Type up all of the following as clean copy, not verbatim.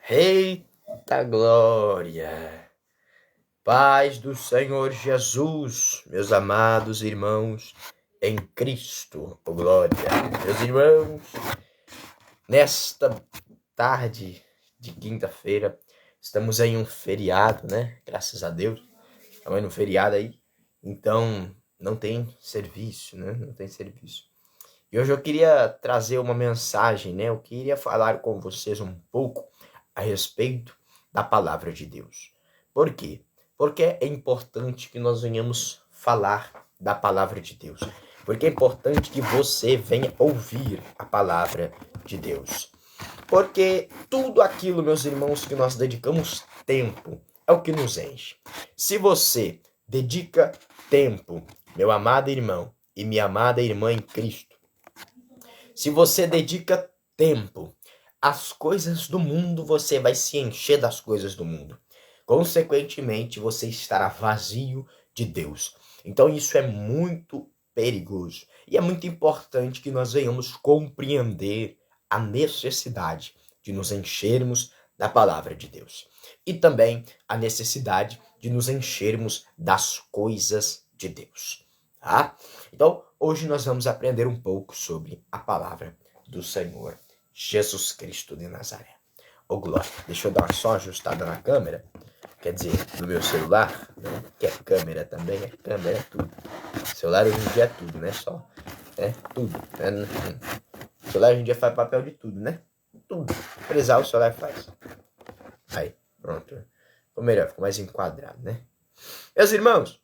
Eita glória! Paz do Senhor Jesus, meus amados irmãos em Cristo, oh glória! Meus irmãos, nesta tarde de quinta-feira, estamos em um feriado, né? Graças a Deus, estamos em um feriado aí, então não tem serviço, né? Não tem serviço. E hoje eu queria trazer uma mensagem, né? Eu queria falar com vocês um pouco a respeito da palavra de Deus. Por quê? Porque é importante que nós venhamos falar da palavra de Deus. Porque é importante que você venha ouvir a palavra de Deus. Porque tudo aquilo, meus irmãos, que nós dedicamos tempo é o que nos enche. Se você dedica tempo, meu amado irmão e minha amada irmã em Cristo, se você dedica tempo às coisas do mundo, você vai se encher das coisas do mundo. Consequentemente, você estará vazio de Deus. Então isso é muito perigoso. E é muito importante que nós venhamos compreender a necessidade de nos enchermos da palavra de Deus. E também a necessidade de nos enchermos das coisas de Deus. Tá? Então, hoje nós vamos aprender um pouco sobre a palavra do Senhor Jesus Cristo de Nazaré. Ô glória, deixa eu dar uma só ajustada na câmera, quer dizer, no meu celular, né? Que é câmera também, é câmera, é tudo. Celular hoje em dia é tudo, né? Só, é tudo. Celular hoje em dia faz papel de tudo, né? Tudo. Precisar o celular faz. Aí, pronto. Ficou melhor, ficou mais enquadrado, né? Meus irmãos,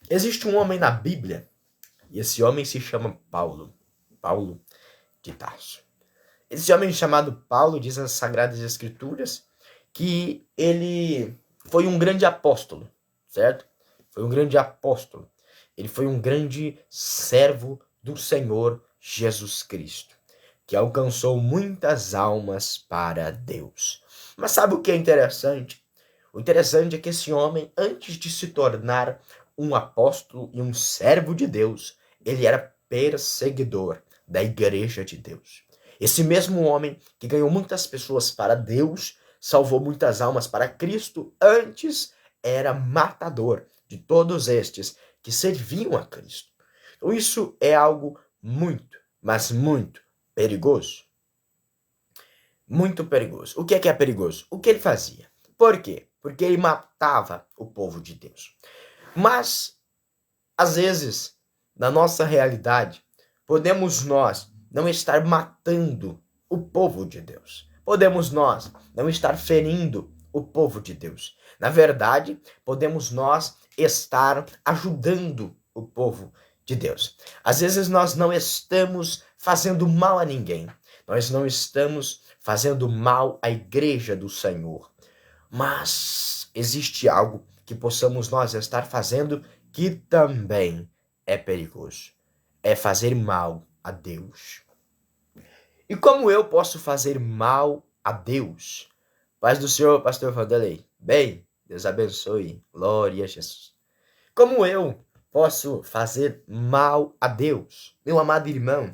existe um homem na Bíblia, e esse homem se chama Paulo de Tarso. Esse homem chamado Paulo, diz nas Sagradas Escrituras, que ele foi um grande apóstolo, certo? Foi um grande apóstolo. Ele foi um grande servo do Senhor Jesus Cristo, que alcançou muitas almas para Deus. Mas sabe o que é interessante? O interessante é que esse homem, antes de se tornar um apóstolo e um servo de Deus, ele era perseguidor da igreja de Deus. Esse mesmo homem que ganhou muitas pessoas para Deus, salvou muitas almas para Cristo, antes era matador de todos estes que serviam a Cristo. Então isso é algo muito, mas muito perigoso. Muito perigoso. O que é perigoso? O que ele fazia? Por quê? Porque ele matava o povo de Deus. Mas, às vezes, na nossa realidade, podemos nós não estar matando o povo de Deus. Podemos nós não estar ferindo o povo de Deus. Na verdade, podemos nós estar ajudando o povo de Deus. Às vezes nós não estamos fazendo mal a ninguém. Nós não estamos fazendo mal à igreja do Senhor. Mas existe algo que possamos nós estar fazendo que também é perigoso. É fazer mal a Deus. E como eu posso fazer mal a Deus? Paz do Senhor, pastor Vanderlei. Bem, Deus abençoe. Glória a Jesus. Como eu posso fazer mal a Deus? Meu amado irmão,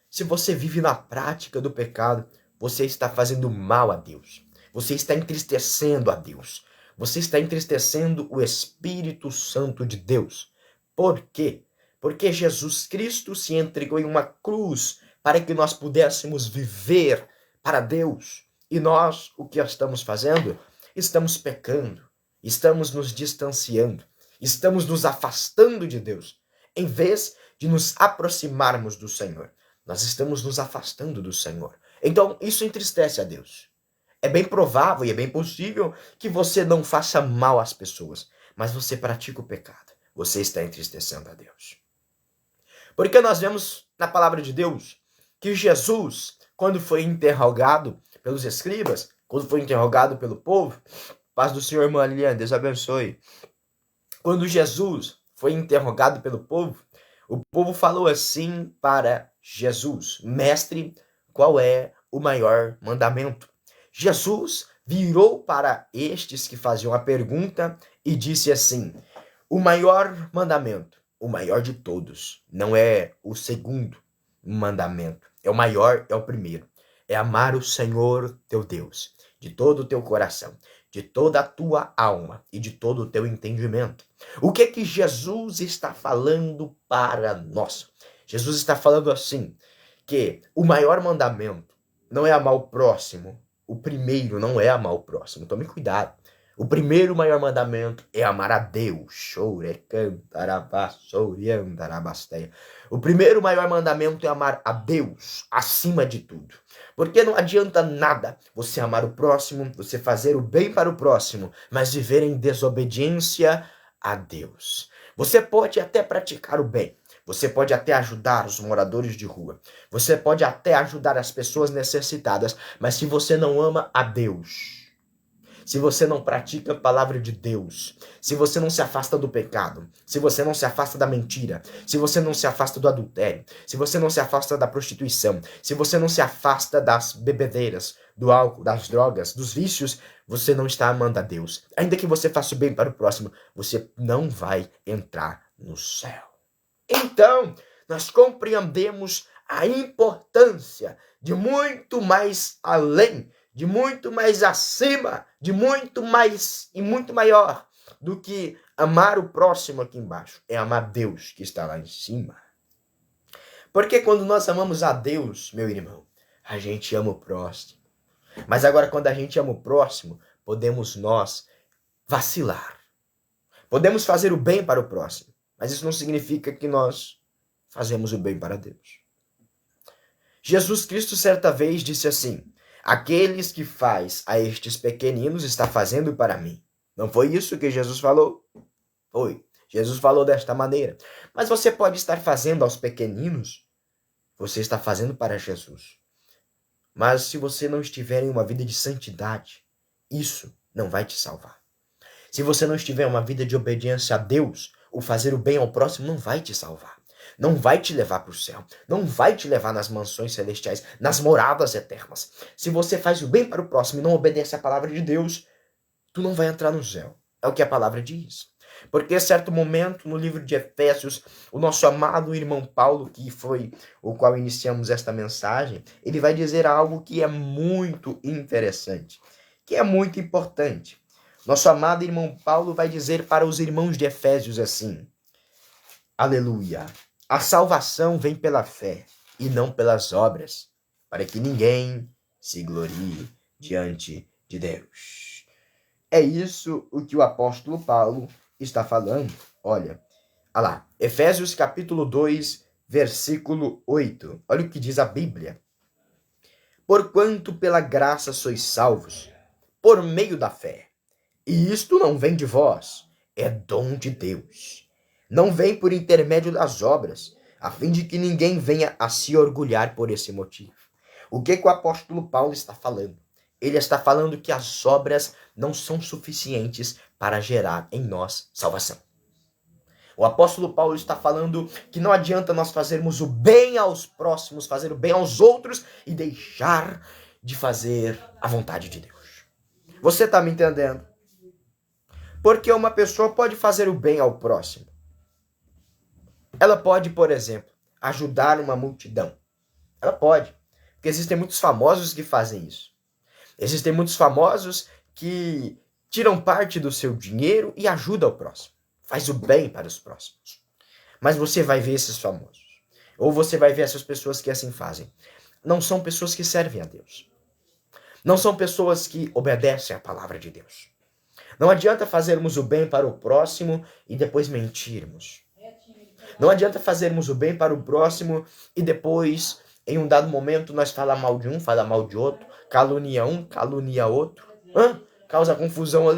se você vive na prática do pecado, você está fazendo mal a Deus. Você está entristecendo a Deus. Você está entristecendo o Espírito Santo de Deus. Por quê? Porque Jesus Cristo se entregou em uma cruz para que nós pudéssemos viver para Deus. E nós, o que estamos fazendo? Estamos pecando, estamos nos distanciando, estamos nos afastando de Deus. Em vez de nos aproximarmos do Senhor, nós estamos nos afastando do Senhor. Então, isso entristece a Deus. É bem provável e é bem possível que você não faça mal às pessoas, mas você pratica o pecado. Você está entristecendo a Deus. Porque nós vemos na palavra de Deus que Jesus, quando foi interrogado pelos escribas, quando foi interrogado pelo povo, paz do Senhor, irmã Liliane, Deus abençoe. Quando Jesus foi interrogado pelo povo, o povo falou assim para Jesus: Mestre, qual é o maior mandamento? Jesus virou para estes que faziam a pergunta e disse assim: O maior mandamento, o maior de todos, não é o segundo mandamento. É o maior, é o primeiro. É amar o Senhor teu Deus de todo o teu coração, de toda a tua alma e de todo o teu entendimento. O que é que Jesus está falando para nós? Jesus está falando assim, que o maior mandamento não é amar o próximo. O primeiro não é amar o próximo. Tome cuidado. O primeiro maior mandamento é amar a Deus. O primeiro maior mandamento é amar a Deus acima de tudo. Porque não adianta nada você amar o próximo, você fazer o bem para o próximo, mas viver em desobediência a Deus. Você pode até praticar o bem. Você pode até ajudar os moradores de rua. Você pode até ajudar as pessoas necessitadas. Mas se você não ama a Deus, se você não pratica a palavra de Deus, se você não se afasta do pecado, se você não se afasta da mentira, se você não se afasta do adultério, se você não se afasta da prostituição, se você não se afasta das bebedeiras, do álcool, das drogas, dos vícios, você não está amando a Deus. Ainda que você faça o bem para o próximo, você não vai entrar no céu. Então, nós compreendemos a importância de muito mais além, de muito mais acima, de muito mais e muito maior do que amar o próximo aqui embaixo. É amar Deus que está lá em cima. Porque quando nós amamos a Deus, meu irmão, a gente ama o próximo. Mas agora, quando a gente ama o próximo, podemos nós vacilar. Podemos fazer o bem para o próximo. Mas isso não significa que nós fazemos o bem para Deus. Jesus Cristo certa vez disse assim: aqueles que faz a estes pequeninos está fazendo para mim. Não foi isso que Jesus falou? Foi. Jesus falou desta maneira. Mas você pode estar fazendo aos pequeninos, você está fazendo para Jesus. Mas se você não estiver em uma vida de santidade, isso não vai te salvar. Se você não estiver em uma vida de obediência a Deus, o fazer o bem ao próximo não vai te salvar. Não vai te levar para o céu. Não vai te levar nas mansões celestiais, nas moradas eternas. Se você faz o bem para o próximo e não obedece à palavra de Deus, tu não vai entrar no céu. É o que a palavra diz. Porque, em certo momento, no livro de Efésios, o nosso amado irmão Paulo, que foi o qual iniciamos esta mensagem, ele vai dizer algo que é muito interessante, que é muito importante. Nosso amado irmão Paulo vai dizer para os irmãos de Efésios assim: aleluia, a salvação vem pela fé e não pelas obras, para que ninguém se glorie diante de Deus. É isso o que o apóstolo Paulo está falando. Olha lá, Efésios capítulo 2, versículo 8. Olha o que diz a Bíblia. Porquanto pela graça sois salvos, por meio da fé. E isto não vem de vós, é dom de Deus. Não vem por intermédio das obras, a fim de que ninguém venha a se orgulhar por esse motivo. O que o apóstolo Paulo está falando? Ele está falando que as obras não são suficientes para gerar em nós salvação. O apóstolo Paulo está falando que não adianta nós fazermos o bem aos próximos, fazer o bem aos outros e deixar de fazer a vontade de Deus. Você está me entendendo? Porque uma pessoa pode fazer o bem ao próximo. Ela pode, por exemplo, ajudar uma multidão. Ela pode. Porque existem muitos famosos que fazem isso. Existem muitos famosos que tiram parte do seu dinheiro e ajudam o próximo. Faz o bem para os próximos. Mas você vai ver esses famosos. Ou você vai ver essas pessoas que assim fazem. Não são pessoas que servem a Deus. Não são pessoas que obedecem à palavra de Deus. Não adianta fazermos o bem para o próximo e depois mentirmos. Não adianta fazermos o bem para o próximo e depois, em um dado momento, nós falamos mal de um, falamos mal de outro, calunia um, calunia outro. Causa confusão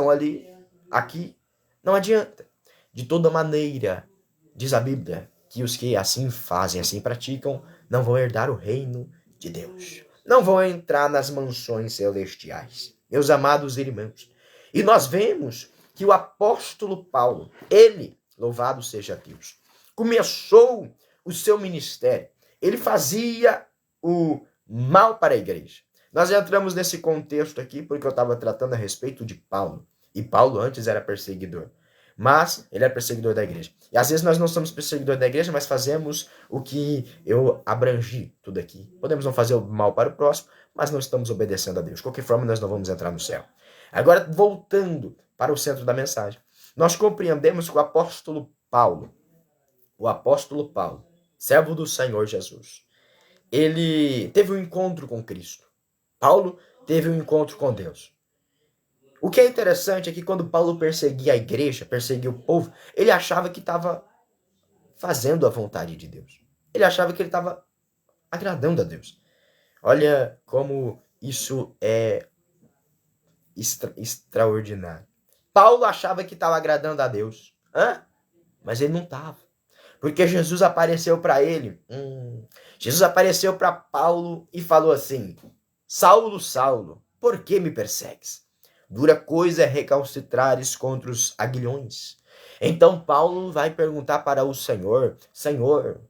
ali, aqui. Não adianta. De toda maneira, diz a Bíblia, que os que assim fazem, assim praticam, não vão herdar o reino de Deus. Não vão entrar nas mansões celestiais. Meus amados irmãos, e nós vemos que o apóstolo Paulo, ele, louvado seja Deus, começou o seu ministério. Ele fazia o mal para a igreja. Nós entramos nesse contexto aqui porque eu estava tratando a respeito de Paulo. E Paulo antes era perseguidor. Mas ele era perseguidor da igreja. E às vezes nós não somos perseguidores da igreja, mas fazemos o que eu abrangi tudo aqui. Podemos não fazer o mal para o próximo, mas não estamos obedecendo a Deus. De qualquer forma, nós não vamos entrar no céu. Agora, voltando para o centro da mensagem. Nós compreendemos que o apóstolo Paulo, servo do Senhor Jesus, ele teve um encontro com Cristo. Paulo teve um encontro com Deus. O que é interessante é que quando Paulo perseguia a igreja, perseguia o povo, ele achava que estava fazendo a vontade de Deus. Ele achava que ele estava agradando a Deus. Olha como isso é extraordinário. Paulo achava que estava agradando a Deus. Mas ele não estava. Porque Jesus apareceu para ele. Jesus apareceu para Paulo e falou assim: Saulo, Saulo, por que me persegues? Dura coisa é recalcitrares contra os aguilhões. Então Paulo vai perguntar para o Senhor: Senhor,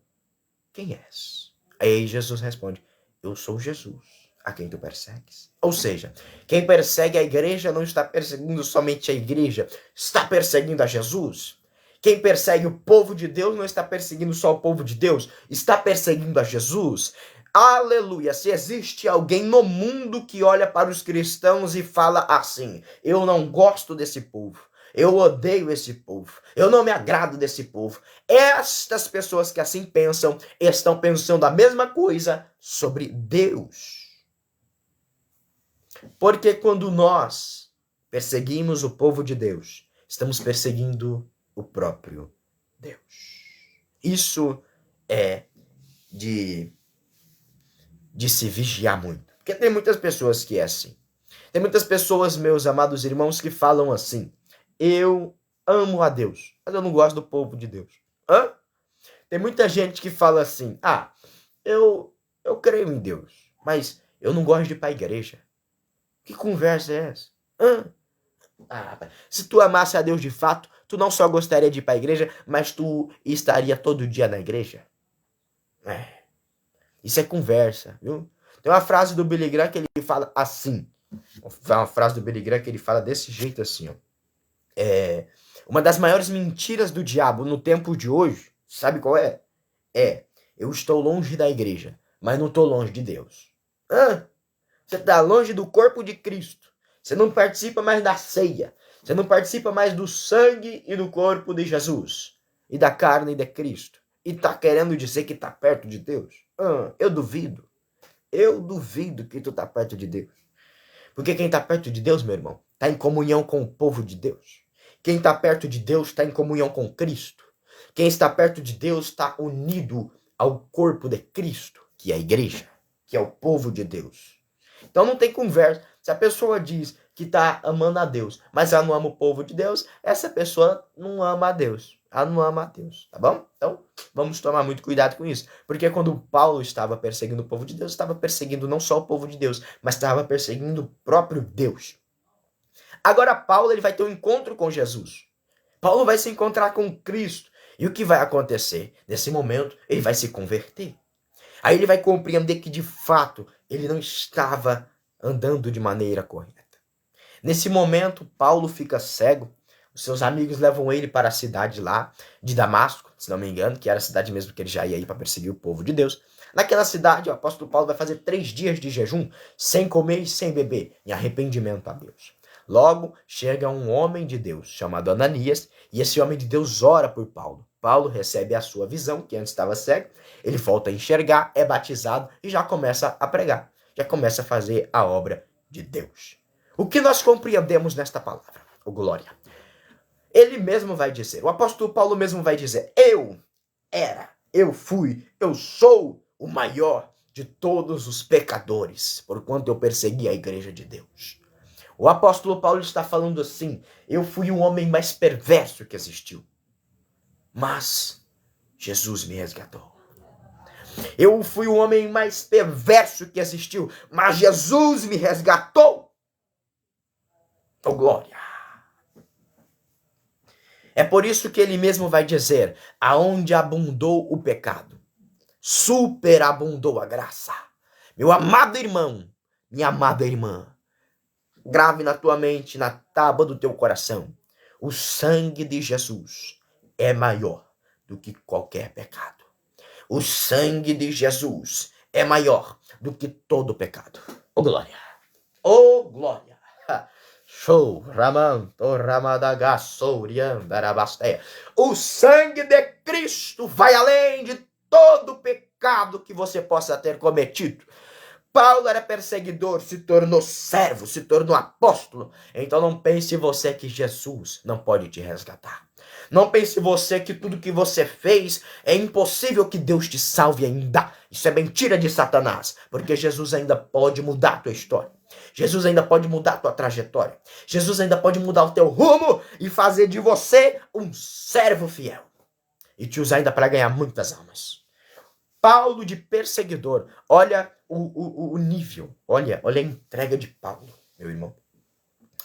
quem és? Aí Jesus responde: eu sou Jesus, a quem tu persegues. Ou seja, quem persegue a igreja não está perseguindo somente a igreja, está perseguindo a Jesus. Quem persegue o povo de Deus não está perseguindo só o povo de Deus, está perseguindo a Jesus. Aleluia! Se existe alguém no mundo que olha para os cristãos e fala assim: eu não gosto desse povo, eu odeio esse povo, eu não me agrado desse povo. Estas pessoas que assim pensam, estão pensando a mesma coisa sobre Deus. Porque quando nós perseguimos o povo de Deus, estamos perseguindo o próprio Deus. Isso é de se vigiar muito. Porque tem muitas pessoas que é assim. Tem muitas pessoas, meus amados irmãos, que falam assim: eu amo a Deus, mas eu não gosto do povo de Deus. Tem muita gente que fala assim: eu creio em Deus, mas eu não gosto de ir para a igreja. Que conversa é essa? Se tu amasse a Deus de fato, tu não só gostaria de ir para a igreja, mas tu estaria todo dia na igreja. Isso é conversa, viu? Tem uma frase do Billy Graham que ele fala assim. Uma frase do Billy Graham que ele fala desse jeito assim, ó. Uma das maiores mentiras do diabo no tempo de hoje, sabe qual é? Eu estou longe da igreja, mas não estou longe de Deus. Você está longe do corpo de Cristo. Você não participa mais da ceia. Você não participa mais do sangue e do corpo de Jesus. E da carne de Cristo. E está querendo dizer que está perto de Deus? Eu duvido. Eu duvido que tu está perto de Deus. Porque quem está perto de Deus, meu irmão, está em comunhão com o povo de Deus. Quem está perto de Deus está em comunhão com Cristo. Quem está perto de Deus está unido ao corpo de Cristo, que é a igreja, que é o povo de Deus. Então não tem conversa. Se a pessoa diz que está amando a Deus, mas ela não ama o povo de Deus, essa pessoa não ama a Deus. Ela não ama a Deus, tá bom? Então, vamos tomar muito cuidado com isso. Porque quando Paulo estava perseguindo o povo de Deus, estava perseguindo não só o povo de Deus, mas estava perseguindo o próprio Deus. Agora Paulo ele vai ter um encontro com Jesus. Paulo vai se encontrar com Cristo. E o que vai acontecer? Nesse momento, ele vai se converter. Aí ele vai compreender que, de fato, ele não estava andando de maneira correta. Nesse momento, Paulo fica cego. Os seus amigos levam ele para a cidade lá de Damasco, se não me engano, que era a cidade mesmo que ele já ia ir para perseguir o povo de Deus. Naquela cidade, o apóstolo Paulo vai fazer 3 dias de jejum, sem comer e sem beber, em arrependimento a Deus. Logo, chega um homem de Deus, chamado Ananias, e esse homem de Deus ora por Paulo. Paulo recebe a sua visão, que antes estava cego, ele volta a enxergar, é batizado e já começa a pregar, já começa a fazer a obra de Deus. O que nós compreendemos nesta palavra? Glória. Ele mesmo vai dizer, o apóstolo Paulo mesmo vai dizer: eu fui, eu sou o maior de todos os pecadores, porquanto eu persegui a igreja de Deus. O apóstolo Paulo está falando assim: eu fui o homem mais perverso que existiu, mas Jesus me resgatou. Eu fui o homem mais perverso que existiu, mas Jesus me resgatou. Glória. É por isso que ele mesmo vai dizer: aonde abundou o pecado, superabundou a graça. Meu amado irmão, minha amada irmã, grave na tua mente, na tábua do teu coração: O sangue de Jesus é maior do que qualquer pecado. O sangue de Jesus é maior do que todo pecado. Oh, glória! Oh, glória! Show! Ramanto Ramadagasouriandarabasteia. O sangue de Cristo vai além de todo pecado que você possa ter cometido. Paulo era perseguidor, se tornou servo, se tornou apóstolo. Então não pense você que Jesus não pode te resgatar. Não pense você que tudo que você fez é impossível que Deus te salve ainda. Isso é mentira de Satanás, porque Jesus ainda pode mudar a tua história. Jesus ainda pode mudar a tua trajetória. Jesus ainda pode mudar o teu rumo e fazer de você um servo fiel. E te usar ainda para ganhar muitas almas. Paulo de perseguidor, olha o nível, olha a entrega de Paulo, meu irmão.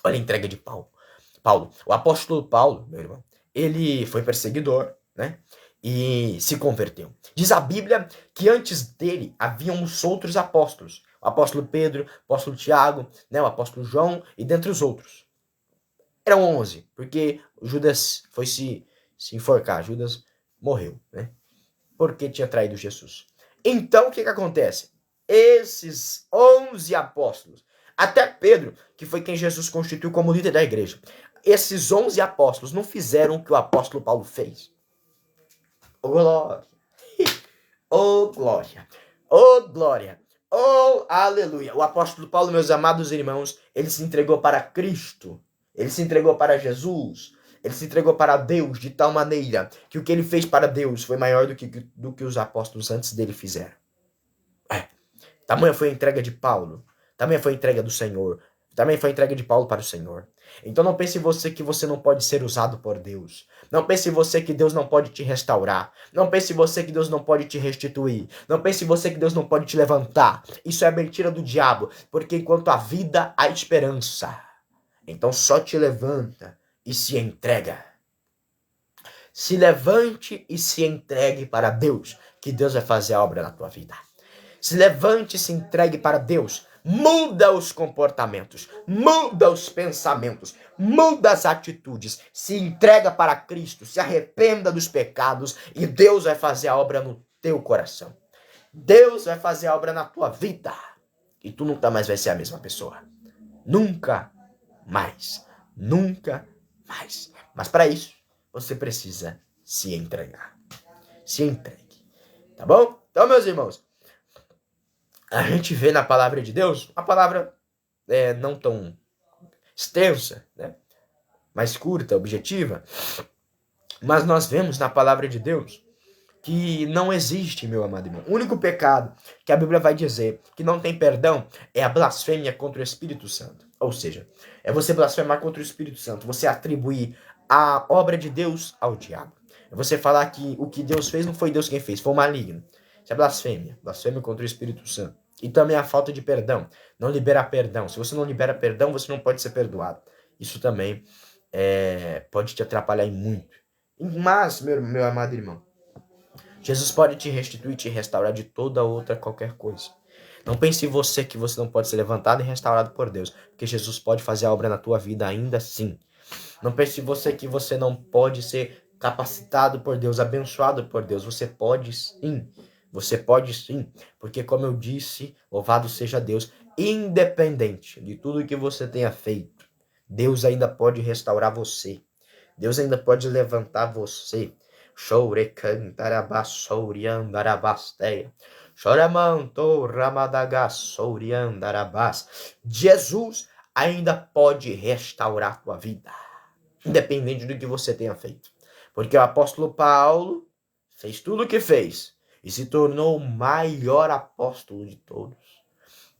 Olha a entrega de Paulo. O apóstolo Paulo, meu irmão, ele foi perseguidor, né? E se converteu. Diz a Bíblia que antes dele haviam os outros apóstolos. O apóstolo Pedro, o apóstolo Tiago, né? O apóstolo João e dentre os outros. Eram 11, porque Judas foi se enforcar. Judas morreu, né? Porque tinha traído Jesus. Então, o que acontece? Esses 11 apóstolos, até Pedro, que foi quem Jesus constituiu como líder da igreja, esses 11 apóstolos não fizeram o que o apóstolo Paulo fez. Oh, glória! Oh, glória! Oh, glória! Oh, aleluia! O apóstolo Paulo, meus amados irmãos, ele se entregou para Cristo. Ele se entregou para Jesus. Ele se entregou para Deus de tal maneira que o que ele fez para Deus foi maior do que os apóstolos antes dele fizeram. Tamanha foi a entrega de Paulo. Tamanha foi a entrega do Senhor. Também foi a entrega de Paulo para o Senhor. Então não pense você que você não pode ser usado por Deus. Não pense você que Deus não pode te restaurar. Não pense você que Deus não pode te restituir. Não pense você que Deus não pode te levantar. Isso é mentira do diabo. Porque enquanto há vida, há esperança. Então só te levanta e se entrega. Se levante e se entregue para Deus, que Deus vai fazer a obra na tua vida. Se levante e se entregue para Deus. Muda os comportamentos, muda os pensamentos, muda as atitudes. Se entrega para Cristo, se arrependa dos pecados e Deus vai fazer a obra no teu coração. Deus vai fazer a obra na tua vida. E tu nunca mais vai ser a mesma pessoa. Nunca mais. Nunca mais. Mas para isso, você precisa se entregar. Se entregue. Tá bom? Então, meus irmãos, a gente vê na palavra de Deus, a palavra não tão extensa, né? Mais curta, objetiva, mas nós vemos na palavra de Deus que não existe, meu amado irmão. O único pecado que a Bíblia vai dizer que não tem perdão é a blasfêmia contra o Espírito Santo. Ou seja, é você blasfemar contra o Espírito Santo, você atribuir a obra de Deus ao diabo. É você falar que o que Deus fez não foi Deus quem fez, foi o maligno. Isso é blasfêmia contra o Espírito Santo. E também a falta de perdão, não liberar perdão. Se você não libera perdão, você não pode ser perdoado. Isso também pode te atrapalhar em muito. Mas, meu amado irmão, Jesus pode te restituir, te restaurar de toda outra qualquer coisa. Não pense em você que você não pode ser levantado e restaurado por Deus, porque Jesus pode fazer a obra na tua vida ainda assim. Não pense em você que você não pode ser capacitado por Deus, abençoado por Deus. Você pode sim. Você pode sim, porque como eu disse, louvado seja Deus, independente de tudo que você tenha feito, Deus ainda pode restaurar você. Deus ainda pode levantar você. Jesus ainda pode restaurar a tua vida, independente do que você tenha feito. Porque o apóstolo Paulo fez tudo o que fez e se tornou o maior apóstolo de todos.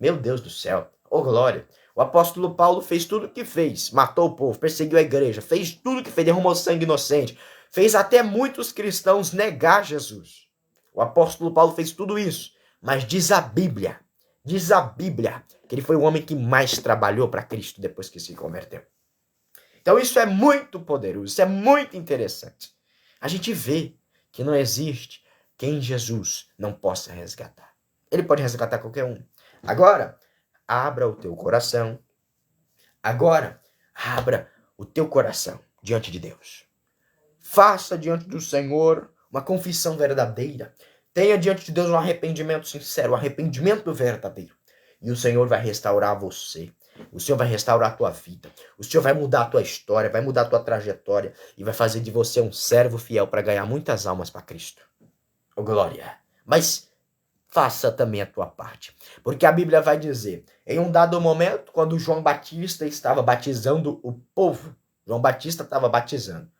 Meu Deus do céu, oh glória. O apóstolo Paulo fez tudo o que fez, matou o povo, perseguiu a igreja, fez tudo o que fez, derramou sangue inocente, fez até muitos cristãos negar Jesus. O apóstolo Paulo fez tudo isso, mas diz a Bíblia que ele foi o homem que mais trabalhou para Cristo depois que se converteu. Então isso é muito poderoso, isso é muito interessante. A gente vê que não existe quem Jesus não possa resgatar. Ele pode resgatar qualquer um. Agora, abra o teu coração. Agora, abra o teu coração diante de Deus. Faça diante do Senhor uma confissão verdadeira. Tenha diante de Deus um arrependimento sincero, um arrependimento verdadeiro. E o Senhor vai restaurar você. O Senhor vai restaurar a tua vida. O Senhor vai mudar a tua história, vai mudar a tua trajetória e vai fazer de você um servo fiel para ganhar muitas almas para Cristo. Oh, glória! Mas faça também a tua parte. Porque a Bíblia vai dizer, em um dado momento, quando João Batista estava batizando o povo, João Batista estava batizando,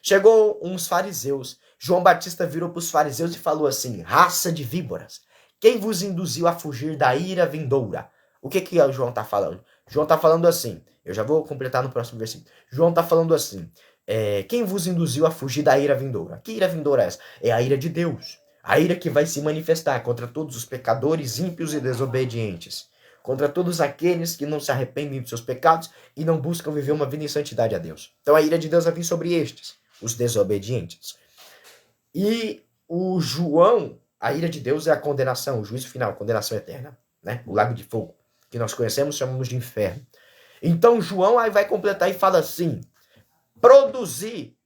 chegou uns fariseus. João Batista virou para os fariseus e falou assim: raça de víboras, quem vos induziu a fugir da ira vindoura? O que o João está falando? João está falando assim, eu já vou completar no próximo versículo. João está falando assim, quem vos induziu a fugir da ira vindoura? Que ira vindoura é essa? É a ira de Deus. A ira que vai se manifestar contra todos os pecadores, ímpios e desobedientes. Contra todos aqueles que não se arrependem dos seus pecados e não buscam viver uma vida em santidade a Deus. Então a ira de Deus vai vir sobre estes, os desobedientes. E o João, a ira de Deus é a condenação, o juízo final, a condenação eterna, né? O lago de fogo, que nós conhecemos, chamamos de inferno. Então João aí vai completar e fala assim: produzir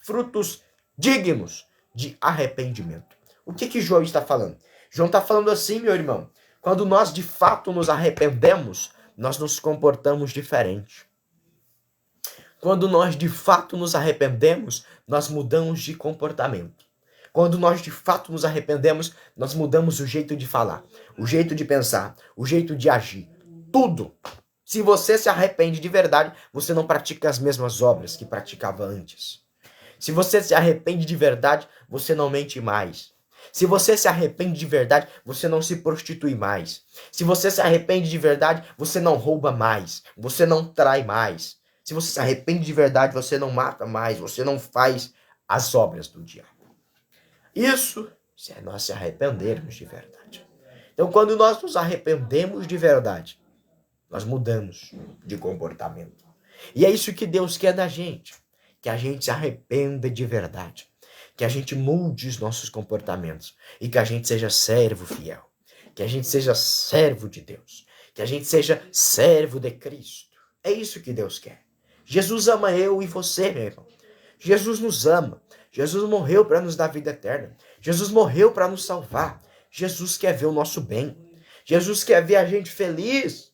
frutos dignos de arrependimento. O que João está falando? João está falando assim, meu irmão, quando nós de fato nos arrependemos, nós nos comportamos diferente. Quando nós de fato nos arrependemos, nós mudamos de comportamento. Quando nós de fato nos arrependemos, nós mudamos o jeito de falar, o jeito de pensar, o jeito de agir. Tudo. Se você se arrepende de verdade, você não pratica as mesmas obras que praticava antes. Se você se arrepende de verdade, você não mente mais. Se você se arrepende de verdade, você não se prostitui mais. Se você se arrepende de verdade, você não rouba mais. Você não trai mais. Se você se arrepende de verdade, você não mata mais. Você não faz as obras do diabo. Isso se nós se arrependermos de verdade. Então, quando nós nos arrependemos de verdade, nós mudamos de comportamento. E é isso que Deus quer da gente. Que a gente se arrependa de verdade. Que a gente mude os nossos comportamentos. E que a gente seja servo fiel. Que a gente seja servo de Deus. Que a gente seja servo de Cristo. É isso que Deus quer. Jesus ama eu e você, meu irmão. Jesus nos ama. Jesus morreu para nos dar vida eterna. Jesus morreu para nos salvar. Jesus quer ver o nosso bem. Jesus quer ver a gente feliz.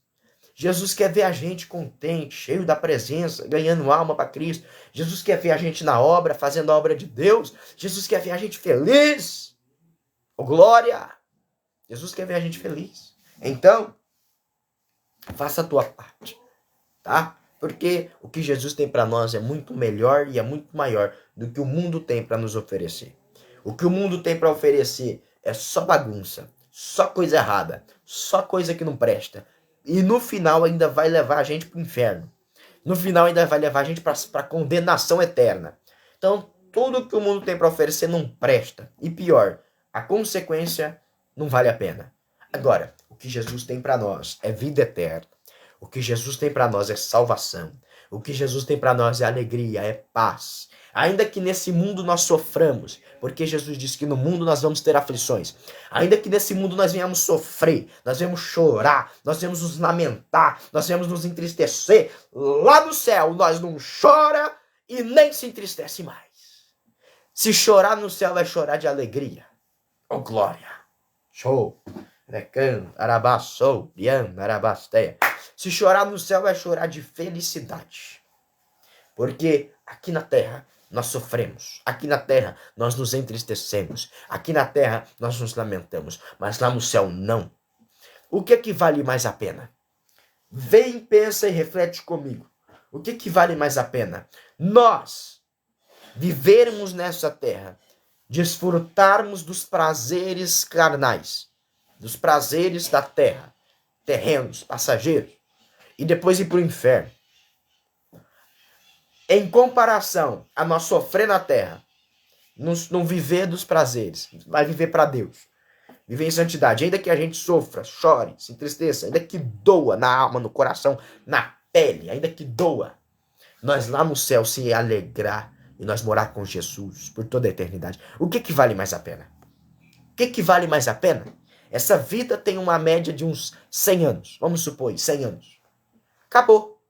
Jesus quer ver a gente contente, cheio da presença, ganhando alma para Cristo. Jesus quer ver a gente na obra, fazendo a obra de Deus. Jesus quer ver a gente feliz. Oh, glória! Jesus quer ver a gente feliz. Então, faça a tua parte, tá? Porque o que Jesus tem para nós é muito melhor e é muito maior do que o mundo tem para nos oferecer. O que o mundo tem para oferecer é só bagunça, só coisa errada, só coisa que não presta. E no final ainda vai levar a gente para o inferno. No final ainda vai levar a gente para a condenação eterna. Então, tudo que o mundo tem para oferecer não presta. E pior, a consequência não vale a pena. Agora, o que Jesus tem para nós é vida eterna. O que Jesus tem para nós é salvação. O que Jesus tem para nós é alegria, é paz. Ainda que nesse mundo nós soframos, porque Jesus disse que no mundo nós vamos ter aflições. Ainda que nesse mundo nós venhamos sofrer, nós venhamos chorar, nós venhamos nos lamentar, nós venhamos nos entristecer, lá no céu nós não chora e nem se entristece mais. Se chorar no céu, vai chorar de alegria. Oh, glória! Show! Se chorar no céu, vai chorar de felicidade. Porque aqui na terra nós sofremos. Aqui na terra nós nos entristecemos. Aqui na terra nós nos lamentamos. Mas lá no céu não. O que é que vale mais a pena? Vem, pensa e reflete comigo. O que é que vale mais a pena? Nós vivermos nessa terra, desfrutarmos dos prazeres carnais, dos prazeres da terra, terrenos, passageiros, e depois ir para o inferno. Em comparação a nós sofrer na terra, não viver dos prazeres, vai viver para Deus. Viver em santidade, ainda que a gente sofra, chore, se entristeça, ainda que doa na alma, no coração, na pele, ainda que doa, nós lá no céu se alegrar e nós morar com Jesus por toda a eternidade. O que vale mais a pena? O que vale mais a pena? Essa vida tem uma média de uns 100 anos, vamos supor, 100 anos. Acabou.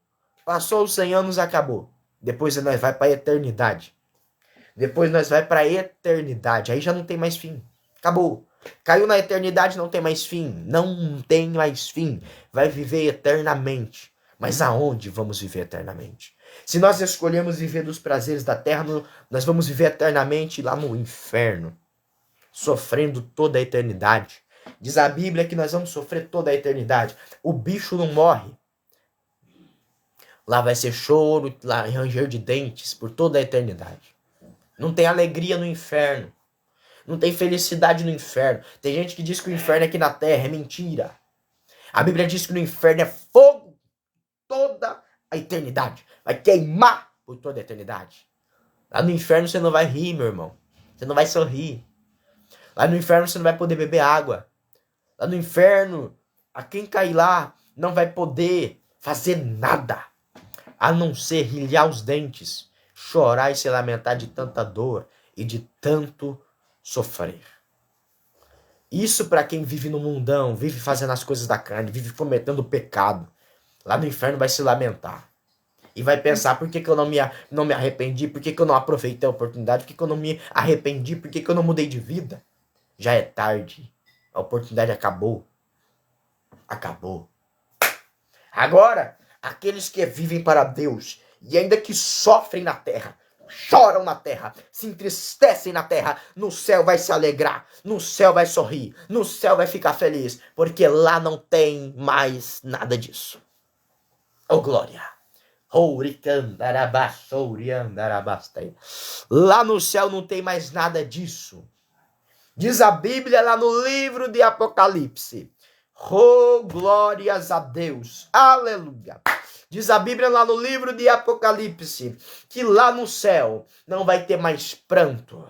Passou os 100 anos, acabou. Depois nós vai para a eternidade. Depois nós vai para a eternidade. Aí já não tem mais fim. Acabou. Caiu na eternidade, não tem mais fim. Não tem mais fim. Vai viver eternamente. Mas aonde vamos viver eternamente? Se nós escolhemos viver dos prazeres da terra, nós vamos viver eternamente lá no inferno, sofrendo toda a eternidade. Diz a Bíblia que nós vamos sofrer toda a eternidade. O bicho não morre. Lá vai ser choro, lá ranger de dentes por toda a eternidade. Não tem alegria no inferno. Não tem felicidade no inferno. Tem gente que diz que o inferno é aqui na terra. É mentira. A Bíblia diz que no inferno é fogo toda a eternidade. Vai queimar por toda a eternidade. Lá no inferno você não vai rir, meu irmão. Você não vai sorrir. Lá no inferno você não vai poder beber água. Lá no inferno, a quem cair lá não vai poder fazer nada. A não ser rilhar os dentes, chorar e se lamentar de tanta dor e de tanto sofrer. Isso para quem vive no mundão, vive fazendo as coisas da carne, vive cometendo pecado. Lá no inferno vai se lamentar. E vai pensar, por que eu não me arrependi? Por que eu não aproveitei a oportunidade? Por que eu não me arrependi? Por que eu não mudei de vida? Já é tarde. A oportunidade acabou. Acabou. Agora, aqueles que vivem para Deus e ainda que sofrem na terra, choram na terra, se entristecem na terra, no céu vai se alegrar, no céu vai sorrir, no céu vai ficar feliz, porque lá não tem mais nada disso. Oh glória! Lá no céu não tem mais nada disso. Diz a Bíblia lá no livro de Apocalipse. Oh, glórias a Deus. Aleluia. Diz a Bíblia lá no livro de Apocalipse que lá no céu não vai ter mais pranto.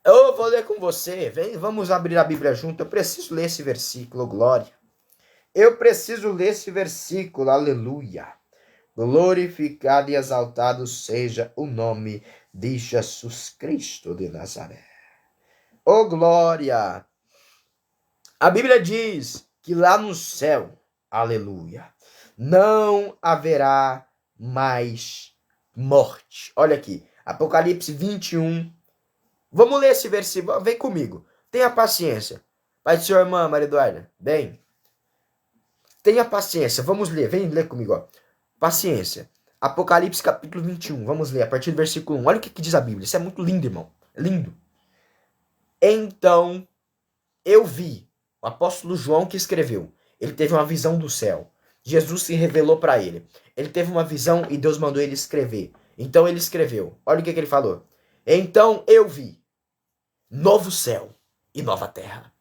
Eu vou ler com você. Vem, vamos abrir a Bíblia junto. Eu preciso ler esse versículo, glória. Eu preciso ler esse versículo, aleluia. Glorificado e exaltado seja o nome de Jesus Cristo de Nazaré. Oh, glória! A Bíblia diz que lá no céu, aleluia, não haverá mais morte. Olha aqui, Apocalipse 21. Vamos ler esse versículo, vem comigo. Tenha paciência. Pai do Senhor, irmã Maria Eduarda, bem. Tenha paciência, vamos ler, vem ler comigo, ó. Paciência. Apocalipse capítulo 21, vamos ler a partir do versículo 1. Olha o que diz a Bíblia, isso é muito lindo, irmão, é lindo. Então eu vi, o apóstolo João que escreveu, ele teve uma visão do céu. Jesus se revelou para ele. Ele teve uma visão e Deus mandou ele escrever. Então ele escreveu. Olha o que ele falou. Então eu vi novo céu e nova terra.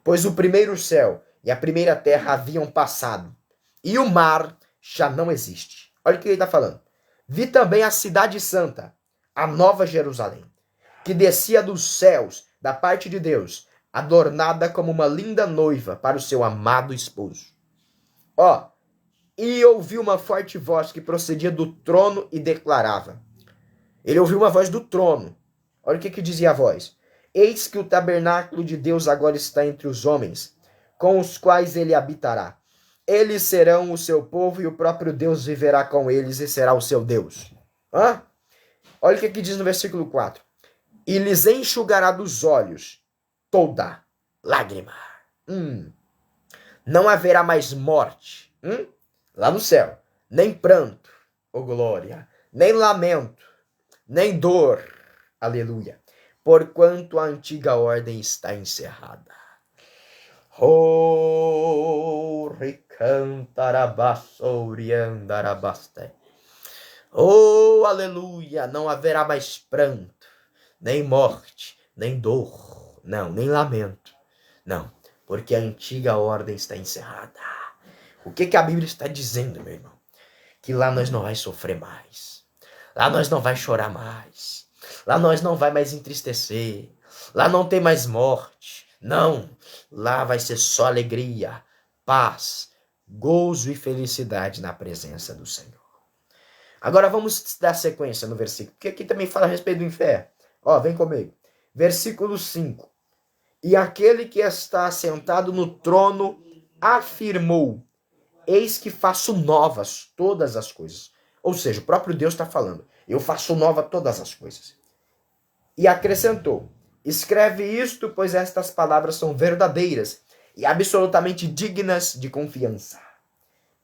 Pois o primeiro céu e a primeira terra haviam passado, e o mar já não existe. Olha o que ele está falando. Vi também a cidade santa, a nova Jerusalém, que descia dos céus, da parte de Deus, adornada como uma linda noiva para o seu amado esposo. Ó, e ouviu uma forte voz que procedia do trono e declarava. Ele ouviu uma voz do trono. Olha o que dizia a voz. Eis que o tabernáculo de Deus agora está entre os homens, com os quais ele habitará. Eles serão o seu povo e o próprio Deus viverá com eles e será o seu Deus. Hã? Olha o que diz no versículo 4. E lhes enxugará dos olhos toda lágrima. Não haverá mais morte. Lá no céu. Nem pranto, oh glória. Nem lamento, nem dor. Aleluia. Porquanto a antiga ordem está encerrada. Oh, recantarabassoriandarabaste. Oh, aleluia. Não haverá mais pranto, nem morte, nem dor. Não, nem lamento. Não, porque a antiga ordem está encerrada. O que a Bíblia está dizendo, meu irmão? Que lá nós não vai sofrer mais. Lá nós não vai chorar mais. Lá nós não vai mais entristecer. Lá não tem mais morte. Não. Lá vai ser só alegria, paz, gozo e felicidade na presença do Senhor. Agora vamos dar sequência no versículo, porque aqui também fala a respeito do inferno. Ó, vem comigo. Versículo 5. E aquele que está sentado no trono afirmou: eis que faço novas todas as coisas. Ou seja, o próprio Deus está falando, eu faço nova todas as coisas. E acrescentou, escreve isto, pois estas palavras são verdadeiras e absolutamente dignas de confiança.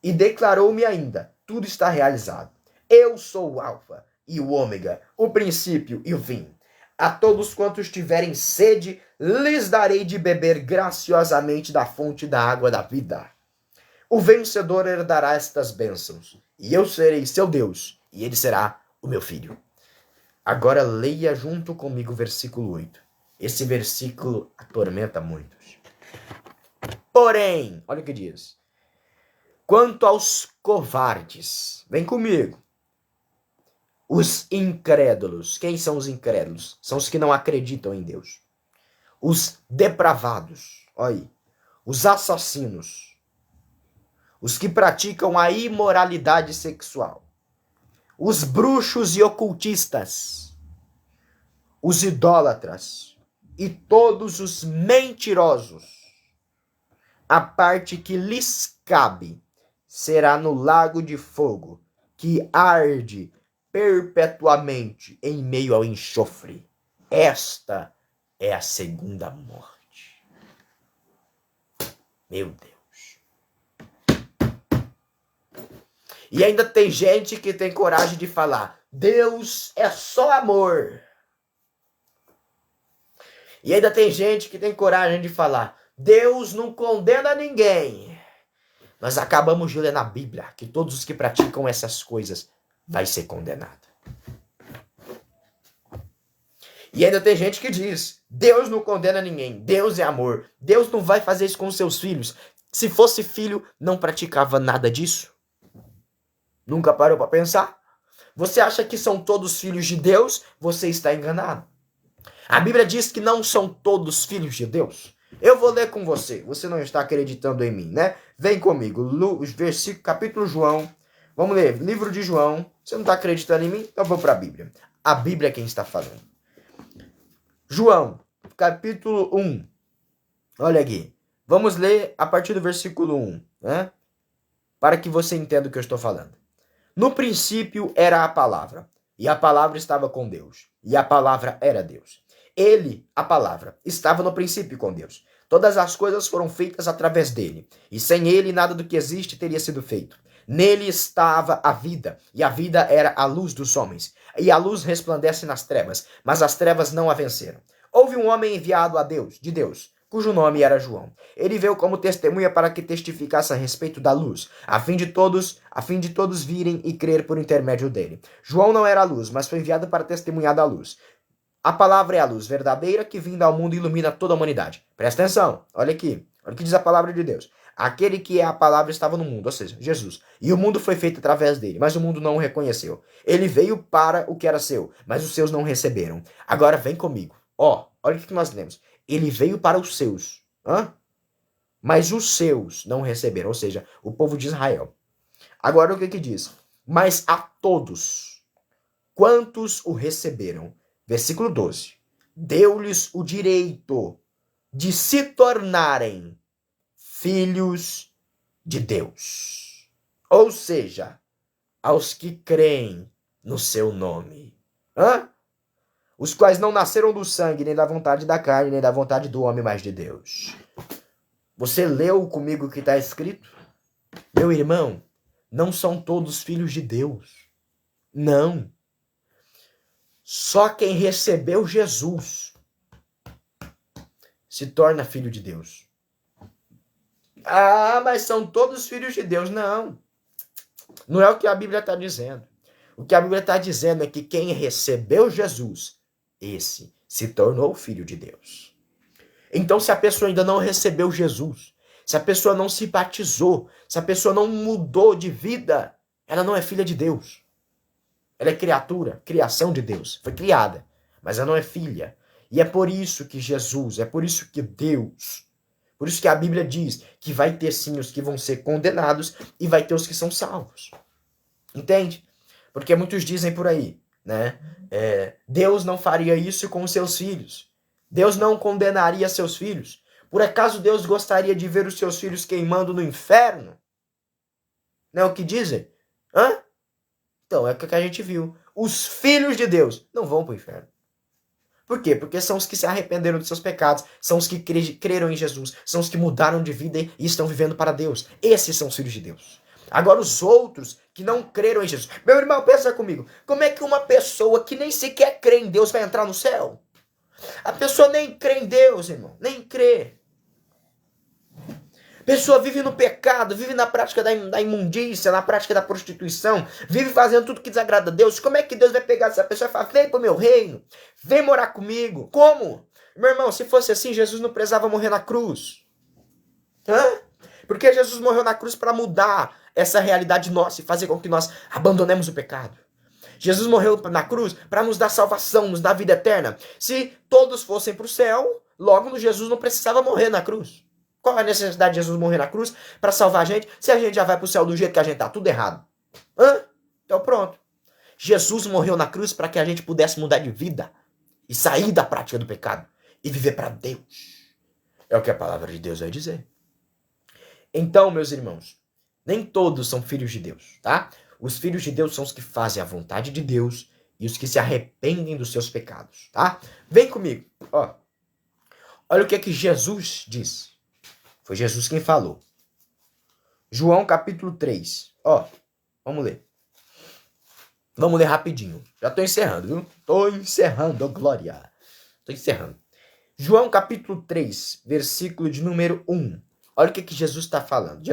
E declarou-me ainda, tudo está realizado. Eu sou o Alfa e o Ômega, o princípio e o fim. A todos quantos tiverem sede, lhes darei de beber graciosamente da fonte da água da vida. O vencedor herdará estas bênçãos, e eu serei seu Deus, e ele será o meu filho. Agora leia junto comigo o versículo 8. Esse versículo atormenta muitos. Porém, olha o que diz. Quanto aos covardes, vem comigo. Os incrédulos. Quem são os incrédulos? São os que não acreditam em Deus. Os depravados. Olha aí. Os assassinos. Os que praticam a imoralidade sexual. Os bruxos e ocultistas. Os idólatras. E todos os mentirosos. A parte que lhes cabe será no lago de fogo, que arde perpetuamente em meio ao enxofre. Esta é a segunda morte. Meu Deus. E ainda tem gente que tem coragem de falar, Deus é só amor. E ainda tem gente que tem coragem de falar, Deus não condena ninguém. Nós acabamos de ler na Bíblia que todos os que praticam essas coisas vai ser condenado. E ainda tem gente que diz, Deus não condena ninguém, Deus é amor, Deus não vai fazer isso com seus filhos. Se fosse filho, não praticava nada disso? Nunca parou para pensar? Você acha que são todos filhos de Deus? Você está enganado. A Bíblia diz que não são todos filhos de Deus. Eu vou ler com você. Você não está acreditando em mim, né? Vem comigo. Versículo, capítulo João. Vamos ler. Livro de João. Você não está acreditando em mim? Então vou para a Bíblia. A Bíblia é quem está falando. João, capítulo 1. Olha aqui. Vamos ler a partir do versículo 1, né? Para que você entenda o que eu estou falando. No princípio era a palavra. E a palavra estava com Deus. E a palavra era Deus. Ele, a palavra, estava no princípio com Deus. Todas as coisas foram feitas através dele. E sem ele, nada do que existe teria sido feito. Nele estava a vida, e a vida era a luz dos homens. E a luz resplandece nas trevas, mas as trevas não a venceram. Houve um homem enviado de Deus, cujo nome era João. Ele veio como testemunha para que testificasse a respeito da luz, a fim de todos virem e crer por intermédio dele. João não era a luz, mas foi enviado para testemunhar da luz. A palavra é a luz verdadeira que vinda ao mundo ilumina toda a humanidade. Presta atenção, olha aqui, olha o que diz a palavra de Deus. Aquele que é a palavra estava no mundo, ou seja, Jesus. E o mundo foi feito através dele, mas o mundo não o reconheceu. Ele veio para o que era seu, mas os seus não receberam. Agora vem comigo. Olha o que nós lemos. Ele veio para os seus, mas os seus não receberam, ou seja, o povo de Israel. Agora o que diz? Mas a todos, quantos o receberam? Versículo 12. Deu-lhes o direito de se tornarem filhos de Deus. Ou seja, aos que creem no seu nome. Os quais não nasceram do sangue, nem da vontade da carne, nem da vontade do homem, mas de Deus. Você leu comigo o que está escrito? Meu irmão, não são todos filhos de Deus. Não. Só quem recebeu Jesus se torna filho de Deus. Mas são todos filhos de Deus. Não. Não é o que a Bíblia está dizendo. O que a Bíblia está dizendo é que quem recebeu Jesus, esse se tornou filho de Deus. Então, se a pessoa ainda não recebeu Jesus, se a pessoa não se batizou, se a pessoa não mudou de vida, ela não é filha de Deus. Ela é criatura, criação de Deus. Foi criada, mas ela não é filha. E é por isso que Jesus, é por isso que Deus, por isso que a Bíblia diz que vai ter sim os que vão ser condenados e vai ter os que são salvos. Entende? Porque muitos dizem por aí, né? Deus não faria isso com os seus filhos. Deus não condenaria seus filhos. Por acaso Deus gostaria de ver os seus filhos queimando no inferno? Não é o que dizem? Hã? Então, é o que a gente viu. Os filhos de Deus não vão para o inferno. Por quê? Porque são os que se arrependeram dos seus pecados, são os que creram em Jesus, são os que mudaram de vida e estão vivendo para Deus. Esses são os filhos de Deus. Agora, os outros que não creram em Jesus. Meu irmão, pensa comigo. Como é que uma pessoa que nem sequer crê em Deus vai entrar no céu? A pessoa nem crê em Deus, irmão. Nem crê. A pessoa vive no pecado, vive na prática da imundícia, na prática da prostituição, vive fazendo tudo que desagrada a Deus. Como é que Deus vai pegar essa pessoa e falar, vem pro meu reino, vem morar comigo? Como? Meu irmão, se fosse assim, Jesus não precisava morrer na cruz. Hã? Porque Jesus morreu na cruz para mudar essa realidade nossa e fazer com que nós abandonemos o pecado. Jesus morreu na cruz para nos dar salvação, nos dar vida eterna. Se todos fossem para o céu, logo Jesus não precisava morrer na cruz. Qual a necessidade de Jesus morrer na cruz para salvar a gente, se a gente já vai para o céu do jeito que a gente tá? Tudo errado. Hã? Então pronto. Jesus morreu na cruz para que a gente pudesse mudar de vida e sair da prática do pecado e viver para Deus. É o que a palavra de Deus vai dizer. Então, meus irmãos, nem todos são filhos de Deus, tá? Os filhos de Deus são os que fazem a vontade de Deus e os que se arrependem dos seus pecados, tá? Vem comigo, ó. Olha o que é que Jesus diz. Foi Jesus quem falou. João capítulo 3. Ó, vamos ler. Vamos ler rapidinho. Já tô encerrando, viu? Tô encerrando, glória. Tô encerrando. João capítulo 3, versículo de número 1. Olha o que que Jesus está falando.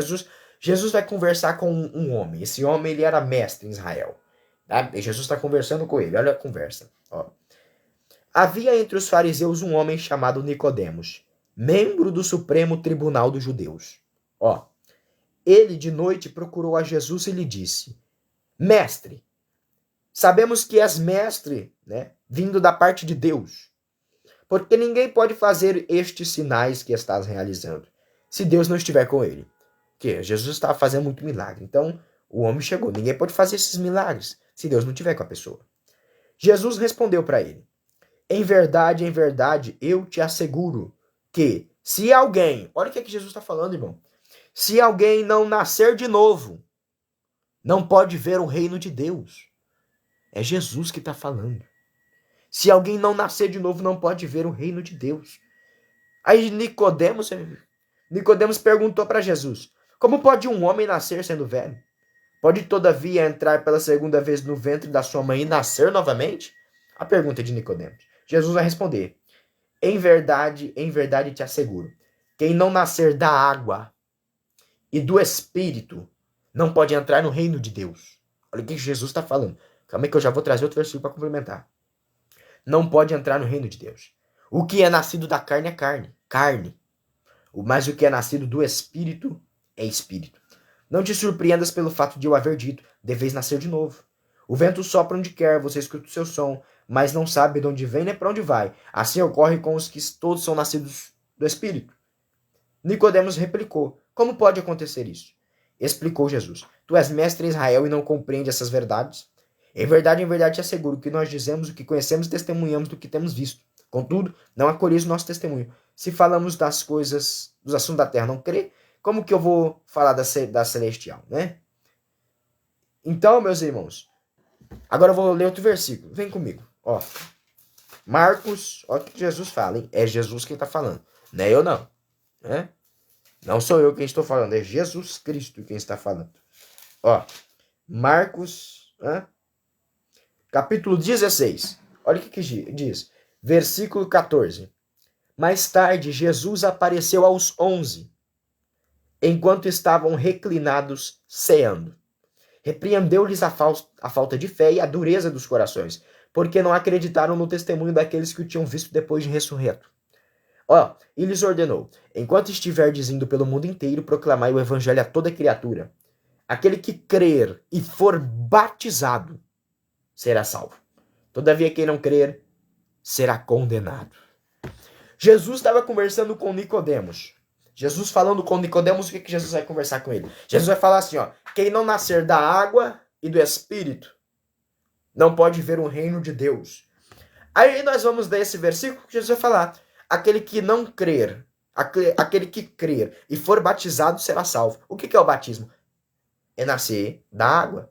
Jesus vai conversar com um homem. Esse homem, ele era mestre em Israel. Tá? E Jesus está conversando com ele. Olha a conversa. Ó. Havia entre os fariseus um homem chamado Nicodemos, membro do Supremo Tribunal dos Judeus. Ó, ele de noite procurou a Jesus e lhe disse, mestre, sabemos que és mestre, né, vindo da parte de Deus, porque ninguém pode fazer estes sinais que estás realizando, se Deus não estiver com ele. Que Jesus estava fazendo muito milagre, então o homem chegou, ninguém pode fazer esses milagres, se Deus não estiver com a pessoa. Jesus respondeu para ele, em verdade, eu te asseguro, que se alguém, olha o que é que Jesus está falando, irmão. Se alguém não nascer de novo, não pode ver o reino de Deus. É Jesus que está falando. Se alguém não nascer de novo, não pode ver o reino de Deus. Aí Nicodemos perguntou para Jesus, como pode um homem nascer sendo velho? Pode todavia entrar pela segunda vez no ventre da sua mãe e nascer novamente? A pergunta é de Nicodemos. Jesus vai responder, em verdade te asseguro, quem não nascer da água e do Espírito não pode entrar no reino de Deus. Olha o que Jesus está falando. Calma aí que eu já vou trazer outro versículo para complementar. Não pode entrar no reino de Deus. O que é nascido da carne é carne. Mas o que é nascido do Espírito é Espírito. Não te surpreendas pelo fato de eu haver dito, deveis nascer de novo. O vento sopra onde quer, você escuta o seu som, mas não sabe de onde vem nem para onde vai. Assim ocorre com os que todos são nascidos do Espírito. Nicodemos replicou, como pode acontecer isso? Explicou Jesus, tu és mestre em Israel e não compreende essas verdades? Em verdade te asseguro que nós dizemos o que conhecemos e testemunhamos do que temos visto. Contudo, não acolheis o nosso testemunho. Se falamos das coisas, dos assuntos da terra, não crê, como que eu vou falar da celestial, né? Então, meus irmãos, agora eu vou ler outro versículo. Vem comigo. Ó, Marcos, olha o que Jesus fala, hein? É Jesus quem está falando. Não é eu, não. Né? Não sou eu quem estou falando, é Jesus Cristo quem está falando. Ó, Marcos, capítulo 16. Olha o que diz. Versículo 14. Mais tarde, Jesus apareceu aos 11, enquanto estavam reclinados ceando. Repreendeu-lhes a falta de fé e a dureza dos corações, porque não acreditaram no testemunho daqueles que o tinham visto depois de ressurreto. Ó, e lhes ordenou, enquanto estiverdes indo pelo mundo inteiro, proclamai o evangelho a toda criatura. Aquele que crer e for batizado será salvo. Todavia, quem não crer será condenado. Jesus estava conversando com Nicodemos. Jesus falando com Nicodemos, o que Jesus vai conversar com ele? Jesus vai falar assim, ó, quem não nascer da água e do Espírito não pode ver o reino de Deus. Aí nós vamos ler esse versículo que Jesus vai falar, aquele que não crer, aquele que crer e for batizado será salvo. O que é o batismo? é nascer da água.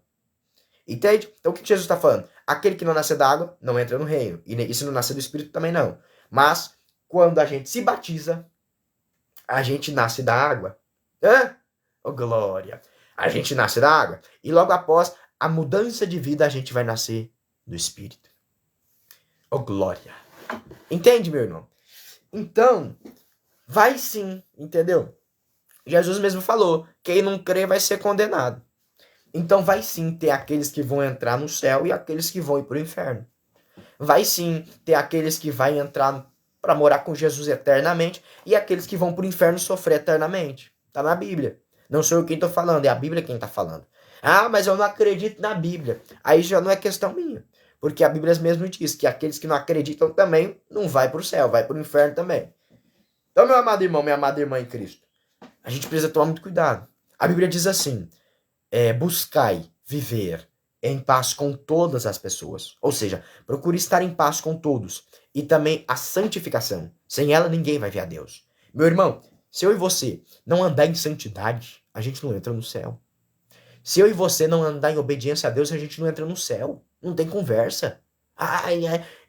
Entende? Então o que Jesus está falando? Aquele que não nascer da água não entra no reino. E se não nascer do Espírito também não. Mas quando a gente se batiza, a gente nasce da água. Hã? Oh, glória! A gente nasce da água. E logo após a mudança de vida, a gente vai nascer do Espírito. Oh, glória! Entende, meu irmão? Então, vai sim, entendeu? Jesus mesmo falou, quem não crê vai ser condenado. Então vai sim ter aqueles que vão entrar no céu e aqueles que vão ir para o inferno. Vai sim ter aqueles que vão entrar para morar com Jesus eternamente e aqueles que vão para o inferno sofrer eternamente. Tá na Bíblia. Não sou eu quem tô falando, é a Bíblia quem tá falando. Ah, mas eu não acredito na Bíblia. Aí já não é questão minha. Porque a Bíblia mesmo diz que aqueles que não acreditam também não vai para o céu, vai para o inferno também. Então, meu amado irmão, minha amada irmã em Cristo, a gente precisa tomar muito cuidado. A Bíblia diz assim, buscai viver em paz com todas as pessoas. Ou seja, procure estar em paz com todos. E também a santificação. Sem ela, ninguém vai ver a Deus. Meu irmão, se eu e você não andar em santidade, a gente não entra no céu. Se eu e você não andar em obediência a Deus, a gente não entra no céu. Não tem conversa.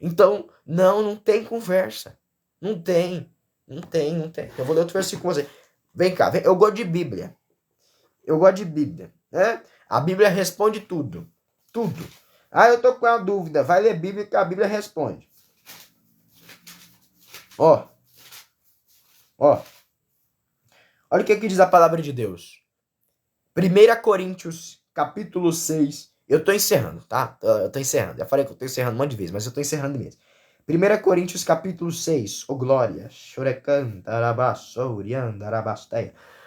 Então, não tem conversa. Não tem. Eu vou ler outro versículo com você. Vem cá, eu gosto de Bíblia. Né? A Bíblia responde tudo. Tudo. Eu tô com uma dúvida. Vai ler Bíblia que a Bíblia responde. Ó. Olha o que diz a palavra de Deus. 1 Coríntios, capítulo 6. Eu tô encerrando, tá? Eu tô encerrando. Já falei que eu tô encerrando um monte de vezes, mas eu tô encerrando mesmo. 1 Coríntios, capítulo 6. Ô glória.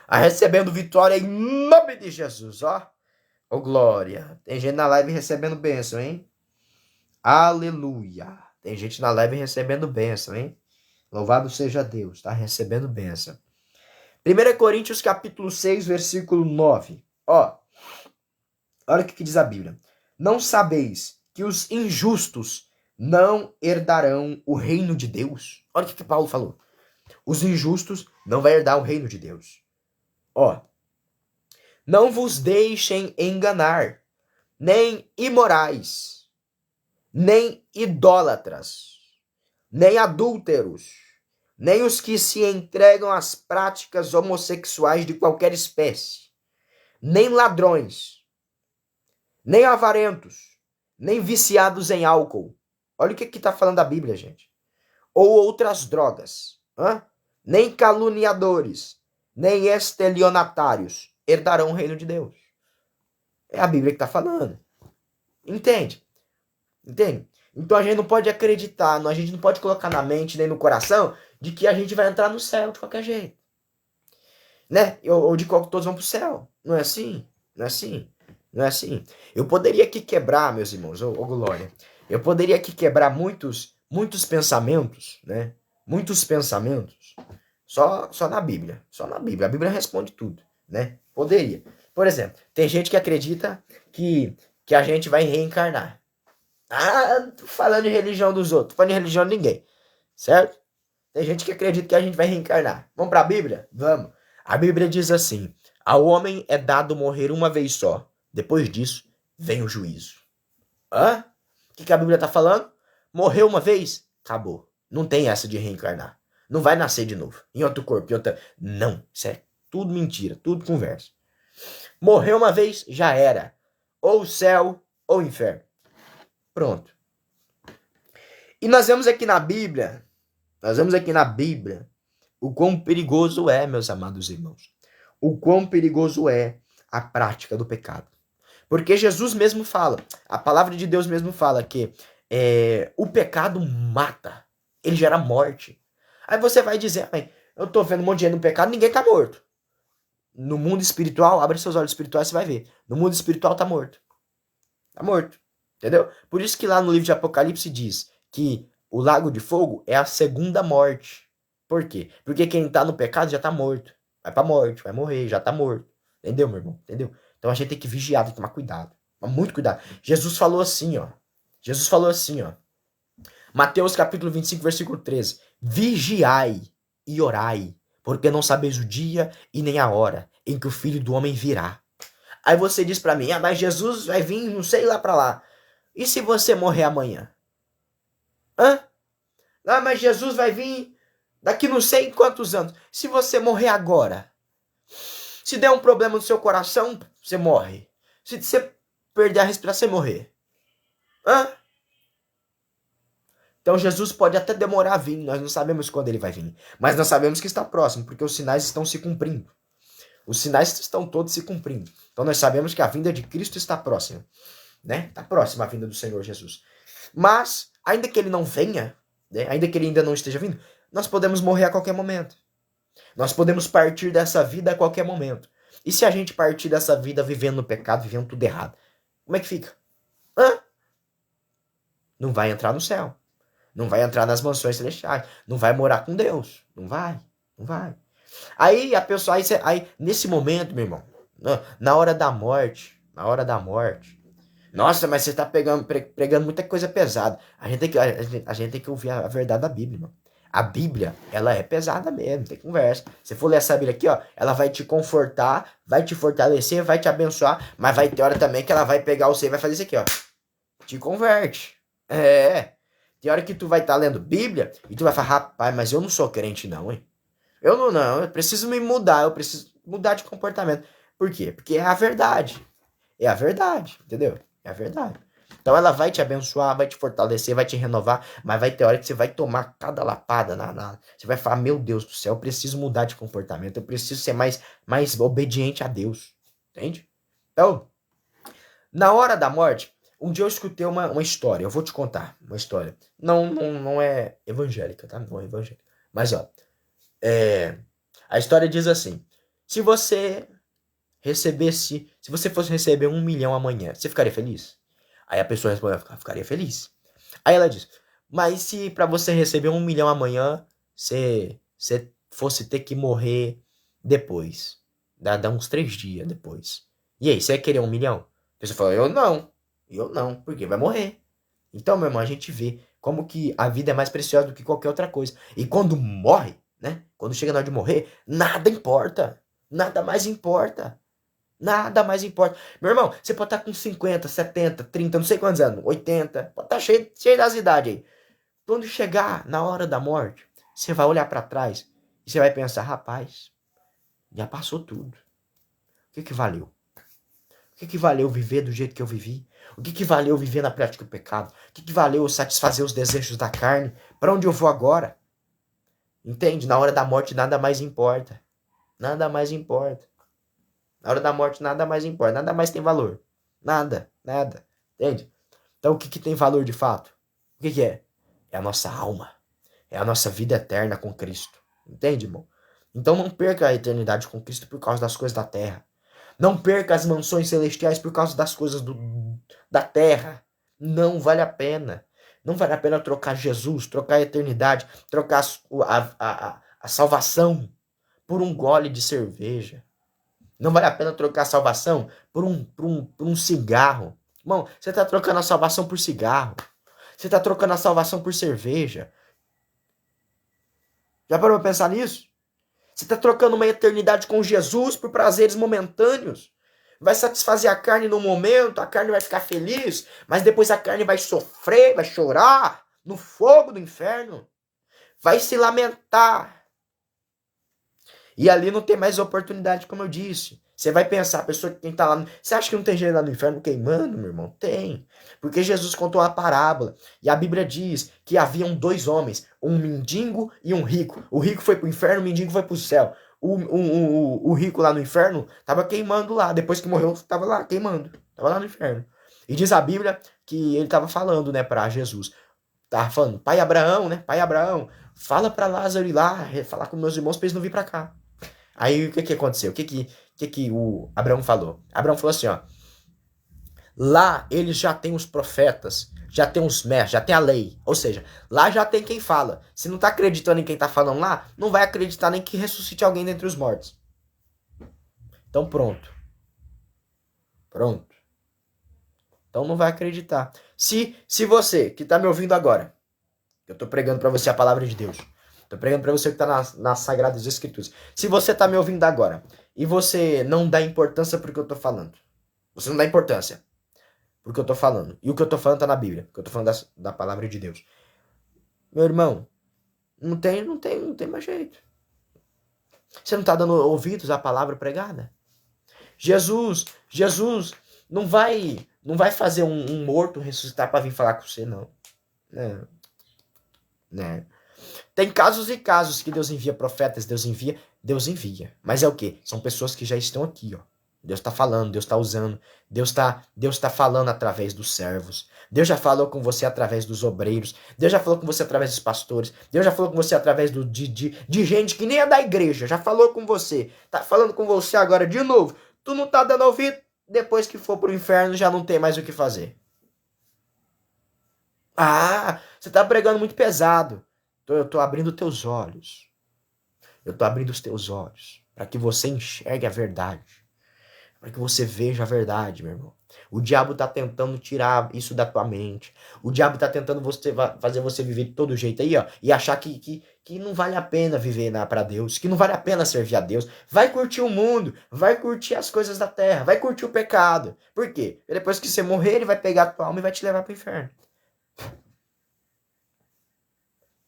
Recebendo vitória em nome de Jesus, ó. Ô glória. Tem gente na live recebendo bênção, hein? Aleluia. Tem gente na live recebendo bênção, hein? Louvado seja Deus, tá recebendo bênção. 1 Coríntios capítulo 6, versículo 9. Ó, olha o que diz a Bíblia. Não sabeis que os injustos não herdarão o reino de Deus? Olha o que Paulo falou. Os injustos não vão herdar o reino de Deus. Ó, não vos deixem enganar, nem imorais, nem idólatras, nem adúlteros, nem os que se entregam às práticas homossexuais de qualquer espécie, nem ladrões, nem avarentos, nem viciados em álcool. Olha o que está falando a Bíblia, gente. Ou outras drogas, nem caluniadores, nem estelionatários herdarão o reino de Deus. É a Bíblia que está falando. Entende? Então a gente não pode acreditar, a gente não pode colocar na mente nem no coração de que a gente vai entrar no céu de qualquer jeito. Né? Ou de que todos vão pro céu. Não é assim. Eu poderia aqui quebrar, meus irmãos, glória. Eu poderia aqui quebrar muitos pensamentos, né? Muitos pensamentos só na Bíblia. Só na Bíblia. A Bíblia responde tudo, né? Poderia. Por exemplo, tem gente que acredita que a gente vai reencarnar. Não tô falando de religião dos outros, tô falando de religião de ninguém. Certo? Tem gente que acredita que a gente vai reencarnar. Vamos para a Bíblia? Vamos. A Bíblia diz assim: ao homem é dado morrer uma vez só. Depois disso, vem o juízo. O que a Bíblia está falando? Morreu uma vez? Acabou. Não tem essa de reencarnar. Não vai nascer de novo. Em outro corpo, em outra... Não. Isso é tudo mentira. Tudo conversa. Morreu uma vez? Já era. Ou céu ou inferno. Pronto. E nós vemos aqui na Bíblia o quão perigoso é, meus amados irmãos. O quão perigoso é a prática do pecado. Porque Jesus mesmo fala, a palavra de Deus mesmo fala que o pecado mata, ele gera morte. Aí você vai dizer, eu tô vendo um monte de gente no pecado, ninguém tá morto. No mundo espiritual, abre seus olhos espirituais, você vai ver. No mundo espiritual tá morto. Tá morto. Entendeu? Por isso que lá no livro de Apocalipse diz que o lago de fogo é a segunda morte. Por quê? Porque quem tá no pecado já tá morto. Vai pra morte, vai morrer, já tá morto. Entendeu, meu irmão? Entendeu? Então a gente tem que vigiar, tem que tomar cuidado. Muito cuidado. Jesus falou assim, ó. Mateus capítulo 25, versículo 13. Vigiai e orai, porque não sabeis o dia e nem a hora em que o Filho do Homem virá. Aí você diz pra mim, mas Jesus vai vir, não sei lá pra lá. E se você morrer amanhã? Hã? Mas Jesus vai vir daqui não sei quantos anos. Se você morrer agora, se der um problema no seu coração, você morre. Se você perder a respiração, você morrer. Hã? Então Jesus pode até demorar a vir, nós não sabemos quando ele vai vir. Mas nós sabemos que está próximo, porque os sinais estão se cumprindo. Os sinais estão todos se cumprindo. Então nós sabemos que a vinda de Cristo está próxima. Né? Está próxima a vinda do Senhor Jesus. Mas, ainda que ele não venha, né? Ainda que ele ainda não esteja vindo, nós podemos morrer a qualquer momento. Nós podemos partir dessa vida a qualquer momento. E se a gente partir dessa vida vivendo no pecado, vivendo tudo errado, como é que fica? Não vai entrar no céu. Não vai entrar nas mansões celestiais. Não vai morar com Deus. Não vai. Não vai. Aí a pessoa, aí nesse momento, meu irmão, na hora da morte, nossa, mas você tá pregando muita coisa pesada. A gente tem que ouvir a verdade da Bíblia, irmão. A Bíblia, ela é pesada mesmo, tem conversa. Se for ler essa Bíblia aqui, ó, ela vai te confortar, vai te fortalecer, vai te abençoar, mas vai ter hora também que ela vai pegar você e vai fazer isso aqui, ó. Te converte. Tem hora que tu vai estar lendo Bíblia e tu vai falar, rapaz, mas eu não sou crente não, hein? Eu preciso me mudar, eu preciso mudar de comportamento. Por quê? Porque é a verdade. É a verdade, entendeu? É a verdade. Então ela vai te abençoar, vai te fortalecer, vai te renovar, mas vai ter hora que você vai tomar cada lapada. Você vai falar, meu Deus do céu, eu preciso mudar de comportamento, eu preciso ser mais obediente a Deus. Entende? Então, na hora da morte, um dia eu escutei uma história, eu vou te contar uma história. Não é evangélica, tá? Não é evangélica. Mas, ó, a história diz assim, se você fosse receber 1 milhão amanhã, você ficaria feliz? Aí a pessoa respondeu, ficaria feliz. Aí ela diz, mas se pra você receber 1 milhão amanhã, você fosse ter que morrer depois, dá uns 3 dias depois. E aí, você ia querer 1 milhão? A pessoa fala, eu não, porque vai morrer. Então, meu irmão, a gente vê como que a vida é mais preciosa do que qualquer outra coisa. E quando morre, né? Quando chega na hora de morrer, nada importa. Nada mais importa. Nada mais importa. Meu irmão, você pode estar com 50, 70, 30, não sei quantos anos, 80, pode estar cheio das idades aí. Quando chegar na hora da morte, você vai olhar para trás e você vai pensar, rapaz, já passou tudo. O que valeu? O que valeu viver do jeito que eu vivi? O que valeu viver na prática do pecado? O que valeu satisfazer os desejos da carne? Para onde eu vou agora? Entende? Na hora da morte nada mais importa. Nada mais importa. Na hora da morte nada mais importa. Nada mais tem valor. Nada. Entende? Então o que tem valor de fato? O que é? É a nossa alma. É a nossa vida eterna com Cristo. Entende, irmão? Então não perca a eternidade com Cristo por causa das coisas da terra. Não perca as mansões celestiais por causa das coisas da terra. Não vale a pena. Não vale a pena trocar Jesus, trocar a eternidade, trocar a salvação por um gole de cerveja. Não vale a pena trocar a salvação por um cigarro. Irmão, você está trocando a salvação por cigarro. Você está trocando a salvação por cerveja. Já parou pra pensar nisso? Você está trocando uma eternidade com Jesus por prazeres momentâneos. Vai satisfazer a carne no momento, a carne vai ficar feliz, mas depois a carne vai sofrer, vai chorar no fogo do inferno. Vai se lamentar. E ali não tem mais oportunidade, como eu disse. Você vai pensar, a pessoa que tá lá... Você acha que não tem gente lá no inferno queimando, meu irmão? Tem. Porque Jesus contou a parábola. E a Bíblia diz que haviam 2 homens. Um mendigo e um rico. O rico foi pro inferno, o mendigo foi pro céu. O rico lá no inferno tava queimando lá. Depois que morreu, tava lá queimando. Tava lá no inferno. E diz a Bíblia que ele tava falando, né, pra Jesus. Tava falando, pai Abraão, né? Pai Abraão, fala pra Lázaro ir lá, falar com meus irmãos pra eles não vir pra cá. Aí o que aconteceu? O que o Abraão falou? Abraão falou assim, ó. Lá eles já têm os profetas, já tem os mestres, já tem a lei. Ou seja, lá já tem quem fala. Se não tá acreditando em quem tá falando lá, não vai acreditar nem que ressuscite alguém dentre os mortos. Então pronto. Então não vai acreditar. Se você que tá me ouvindo agora, eu tô pregando pra você a palavra de Deus. Tô pregando pra você que tá nas Sagradas Escrituras. Se você tá me ouvindo agora e você não dá importância pro que eu tô falando, Você não dá importância pro que eu tô falando. E o que eu tô falando tá na Bíblia. O que eu tô falando da palavra de Deus. Meu irmão, não tem mais jeito. Você não tá dando ouvidos à palavra pregada? Jesus não vai fazer um morto ressuscitar para vir falar com você, não. É, né? Tem casos e casos que Deus envia profetas, Deus envia. Mas é o quê? São pessoas que já estão aqui, ó. Deus está falando, Deus está usando, Deus tá falando através dos servos. Deus já falou com você através dos obreiros. Deus já falou com você através dos pastores. Deus já falou com você através de gente que nem é da igreja. Já falou com você. Tá falando com você agora de novo. Tu não tá dando ouvido? Depois que for pro inferno já não tem mais o que fazer. Ah, você tá pregando muito pesado. Eu tô abrindo teus olhos. Eu tô abrindo os teus olhos para que você enxergue a verdade. Para que você veja a verdade, meu irmão. O diabo tá tentando tirar isso da tua mente. O diabo tá tentando fazer você viver de todo jeito aí, ó. E achar que não vale a pena viver para Deus. Que não vale a pena servir a Deus. Vai curtir o mundo. Vai curtir as coisas da terra. Vai curtir o pecado. Por quê? Porque depois que você morrer, ele vai pegar a tua alma e vai te levar pro inferno.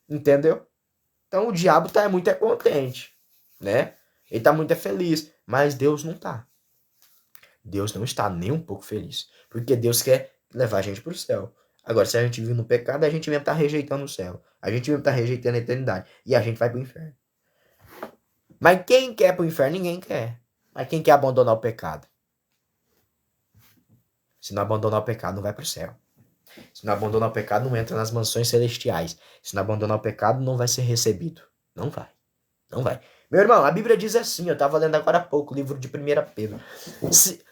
Entendeu? Então o diabo tá muito contente, né? Ele tá muito feliz. Mas Deus não tá. Deus não está nem um pouco feliz. Porque Deus quer levar a gente para o céu. Agora, se a gente vive no pecado, a gente mesmo está rejeitando o céu. A gente mesmo está rejeitando a eternidade. E a gente vai para o inferno. Mas quem quer para o inferno? Ninguém quer. Mas quem quer abandonar o pecado? Se não abandonar o pecado, não vai para o céu. Se não abandonar o pecado, não entra nas mansões celestiais. Se não abandonar o pecado, não vai ser recebido. Não vai. Não vai. Meu irmão, a Bíblia diz assim, eu estava lendo agora há pouco o livro de 1 Pedro.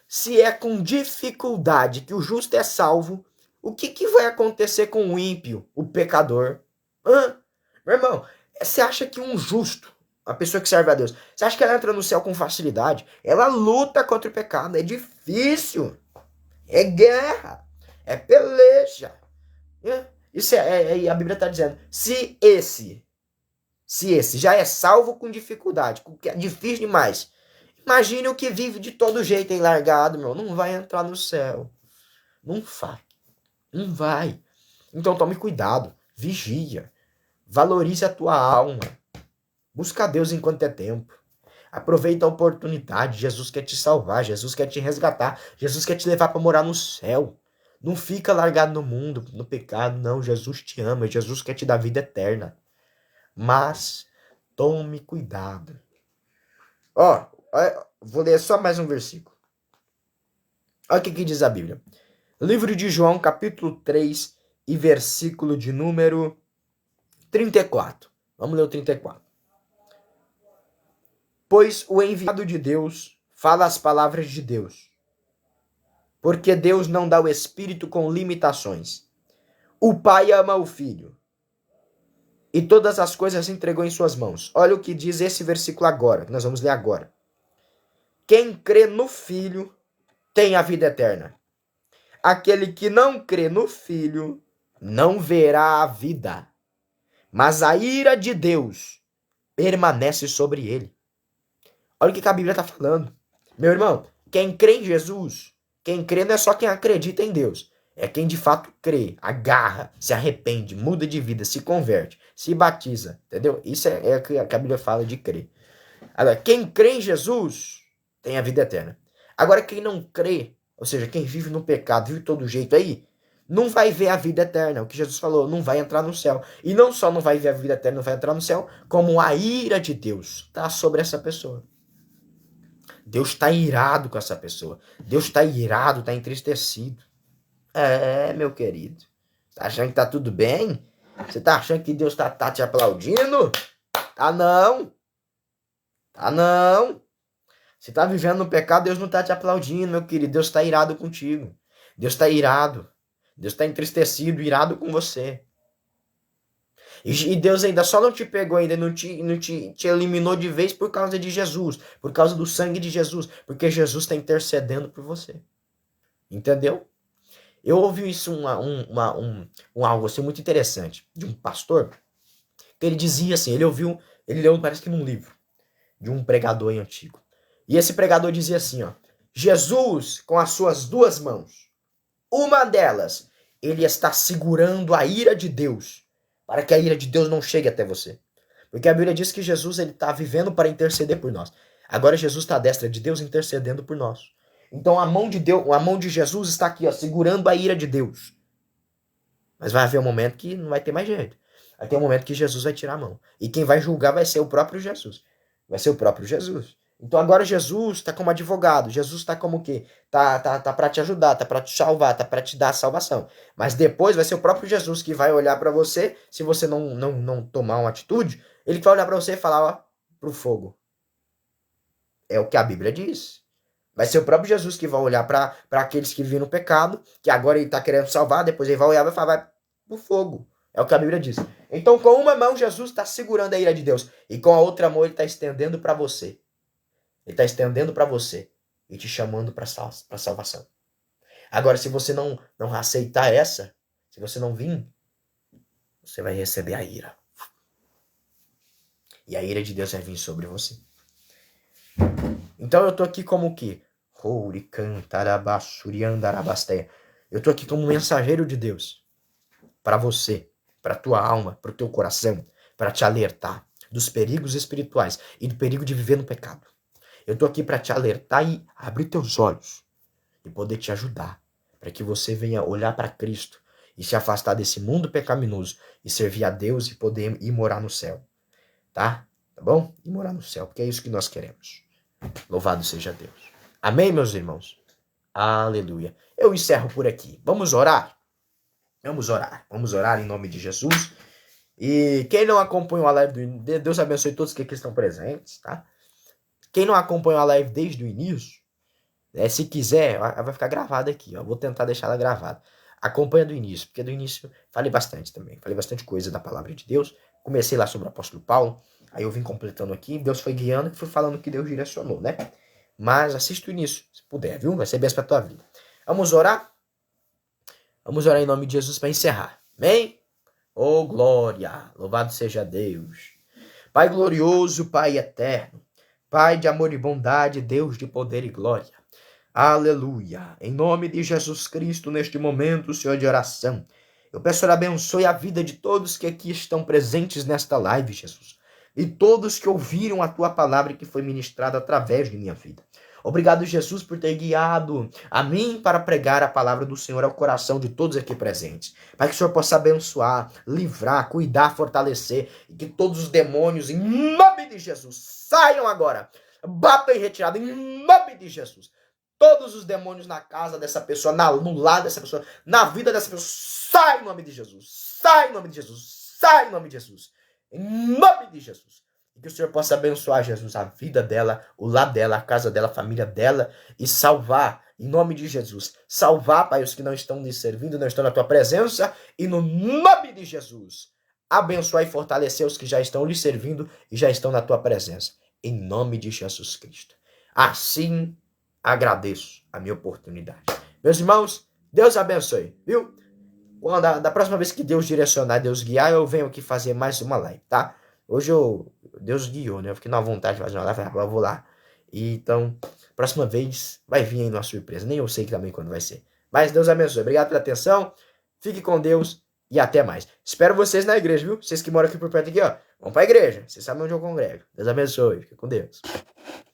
Se é com dificuldade que o justo é salvo, o que vai acontecer com o ímpio, o pecador? Meu irmão, você acha que um justo, a pessoa que serve a Deus, você acha que ela entra no céu com facilidade? Ela luta contra o pecado, é difícil. É guerra, é peleja. Isso a Bíblia está dizendo, se esse já é salvo com dificuldade, que é difícil demais, imagine o que vive de todo jeito aí largado, meu. Não vai entrar no céu. Não vai. Não vai. Então tome cuidado. Vigia. Valorize a tua alma. Busca Deus enquanto é tempo. Aproveita a oportunidade. Jesus quer te salvar. Jesus quer te resgatar. Jesus quer te levar para morar no céu. Não fica largado no mundo, no pecado. Não, Jesus te ama. Jesus quer te dar vida eterna. Mas tome cuidado. Ó, vou ler só mais um versículo. Olha o que diz a Bíblia. Livro de João, capítulo 3 e versículo de número 34. Vamos ler o 34. Pois o enviado de Deus fala as palavras de Deus. Porque Deus não dá o Espírito com limitações. O Pai ama o Filho. E todas as coisas entregou em suas mãos. Olha o que diz esse versículo agora, que nós vamos ler agora. Quem crê no Filho tem a vida eterna. Aquele que não crê no Filho não verá a vida, mas a ira de Deus permanece sobre ele. Olha o que a Bíblia está falando. Meu irmão, quem crê em Jesus, quem crê não é só quem acredita em Deus. É quem de fato crê, agarra, se arrepende, muda de vida, se converte, se batiza, entendeu? Isso é o que a Bíblia fala de crer. Agora, quem crê em Jesus tem a vida eterna. Agora, quem não crê, ou seja, quem vive no pecado, vive todo jeito aí, não vai ver a vida eterna. O que Jesus falou, não vai entrar no céu. E não só não vai ver a vida eterna, não vai entrar no céu, como a ira de Deus está sobre essa pessoa. Deus está irado com essa pessoa. Deus está irado, está entristecido. Meu querido. Tá achando que tá tudo bem? Você tá achando que Deus tá te aplaudindo? Tá não. Tá não. Você tá vivendo no pecado, Deus não tá te aplaudindo, meu querido. Deus tá irado contigo. Deus tá irado. Deus tá entristecido, irado com você. E Deus ainda só não te pegou, ainda não te eliminou de vez por causa de Jesus. Por causa do sangue de Jesus. Porque Jesus tá intercedendo por você. Entendeu? Eu ouvi isso, algo assim muito interessante, de um pastor, que ele dizia assim, ele leu, parece que num livro, de um pregador antigo. E esse pregador dizia assim, ó, Jesus, com as suas duas mãos, uma delas, ele está segurando a ira de Deus, para que a ira de Deus não chegue até você. Porque a Bíblia diz que Jesus está vivendo para interceder por nós. Agora Jesus está à destra de Deus intercedendo por nós. Então a mão de Deus, a mão de Jesus está aqui, ó, segurando a ira de Deus. Mas vai haver um momento que não vai ter mais jeito. Vai ter um momento que Jesus vai tirar a mão. E quem vai julgar vai ser o próprio Jesus. Vai ser o próprio Jesus. Então agora Jesus está como advogado. Jesus está como o quê? Tá para te ajudar, tá para te salvar, tá para te dar a salvação. Mas depois vai ser o próprio Jesus que vai olhar para você, se você não tomar uma atitude, ele vai olhar para você e falar, ó, pro fogo. É o que a Bíblia diz. Vai ser o próprio Jesus que vai olhar para aqueles que vivem no pecado, que agora ele está querendo salvar, depois ele vai olhar e vai falar, vai pro fogo. É o que a Bíblia diz. Então, com uma mão, Jesus está segurando a ira de Deus. E com a outra mão, ele está estendendo para você. Ele está estendendo para você e te chamando para salvação. Agora, se você não aceitar essa, se você não vir, você vai receber a ira. E a ira de Deus vai vir sobre você. Então eu tô aqui como o quê? Eu tô aqui como mensageiro de Deus. Para você, para tua alma, para o teu coração, para te alertar dos perigos espirituais e do perigo de viver no pecado. Eu tô aqui para te alertar e abrir teus olhos e poder te ajudar, para que você venha olhar para Cristo e se afastar desse mundo pecaminoso e servir a Deus e poder ir morar no céu. Tá? Tá bom? E morar no céu, porque é isso que nós queremos. Louvado seja Deus. Amém, meus irmãos? Aleluia. Eu encerro por aqui. Vamos orar? Vamos orar. Vamos orar em nome de Jesus. E quem não acompanhou a live do Deus abençoe todos que aqui estão presentes, tá? Quem não acompanhou a live desde o início, se quiser, vai ficar gravada aqui, ó. Vou tentar deixar ela gravada. Acompanha do início, porque do início falei bastante também. Falei bastante coisa da palavra de Deus. Comecei lá sobre o apóstolo Paulo. Aí eu vim completando aqui. Deus foi guiando e fui falando o que Deus direcionou, né? Mas assista o início, se puder, viu? Vai ser bem pra tua vida. Vamos orar? Vamos orar em nome de Jesus para encerrar. Amém? Oh, glória! Louvado seja Deus. Pai glorioso, Pai eterno. Pai de amor e bondade, Deus de poder e glória. Aleluia. Em nome de Jesus Cristo, neste momento, Senhor de oração, eu peço, Senhor, abençoe a vida de todos que aqui estão presentes nesta live, Jesus. E todos que ouviram a tua palavra que foi ministrada através de minha vida. Obrigado, Jesus, por ter guiado a mim para pregar a palavra do Senhor ao coração de todos aqui presentes. Para que o Senhor possa abençoar, livrar, cuidar, fortalecer. E que todos os demônios, em nome de Jesus, saiam agora. Batam em retirada, em nome de Jesus. Todos os demônios na casa dessa pessoa, no lar dessa pessoa, na vida dessa pessoa, sai em nome de Jesus. Sai em nome de Jesus. Sai em nome de Jesus. Em nome de Jesus. E que o Senhor possa abençoar, Jesus, a vida dela, o lar dela, a casa dela, a família dela. E salvar, em nome de Jesus. Salvar, Pai, os que não estão lhe servindo, não estão na tua presença. E no nome de Jesus, abençoar e fortalecer os que já estão lhe servindo e já estão na tua presença. Em nome de Jesus Cristo. Assim, agradeço a minha oportunidade. Meus irmãos, Deus abençoe, viu? Da próxima vez que Deus direcionar, Deus guiar, eu venho aqui fazer mais uma live, tá? Hoje Deus guiou, né? Eu fiquei na vontade de fazer uma live, eu vou lá. E, então, próxima vez vai vir aí uma surpresa. Nem eu sei também quando vai ser. Mas Deus abençoe. Obrigado pela atenção. Fique com Deus e até mais. Espero vocês na igreja, viu? Vocês que moram aqui por perto aqui, ó. Vão pra igreja. Vocês sabem onde eu congrego. Deus abençoe. Fique com Deus.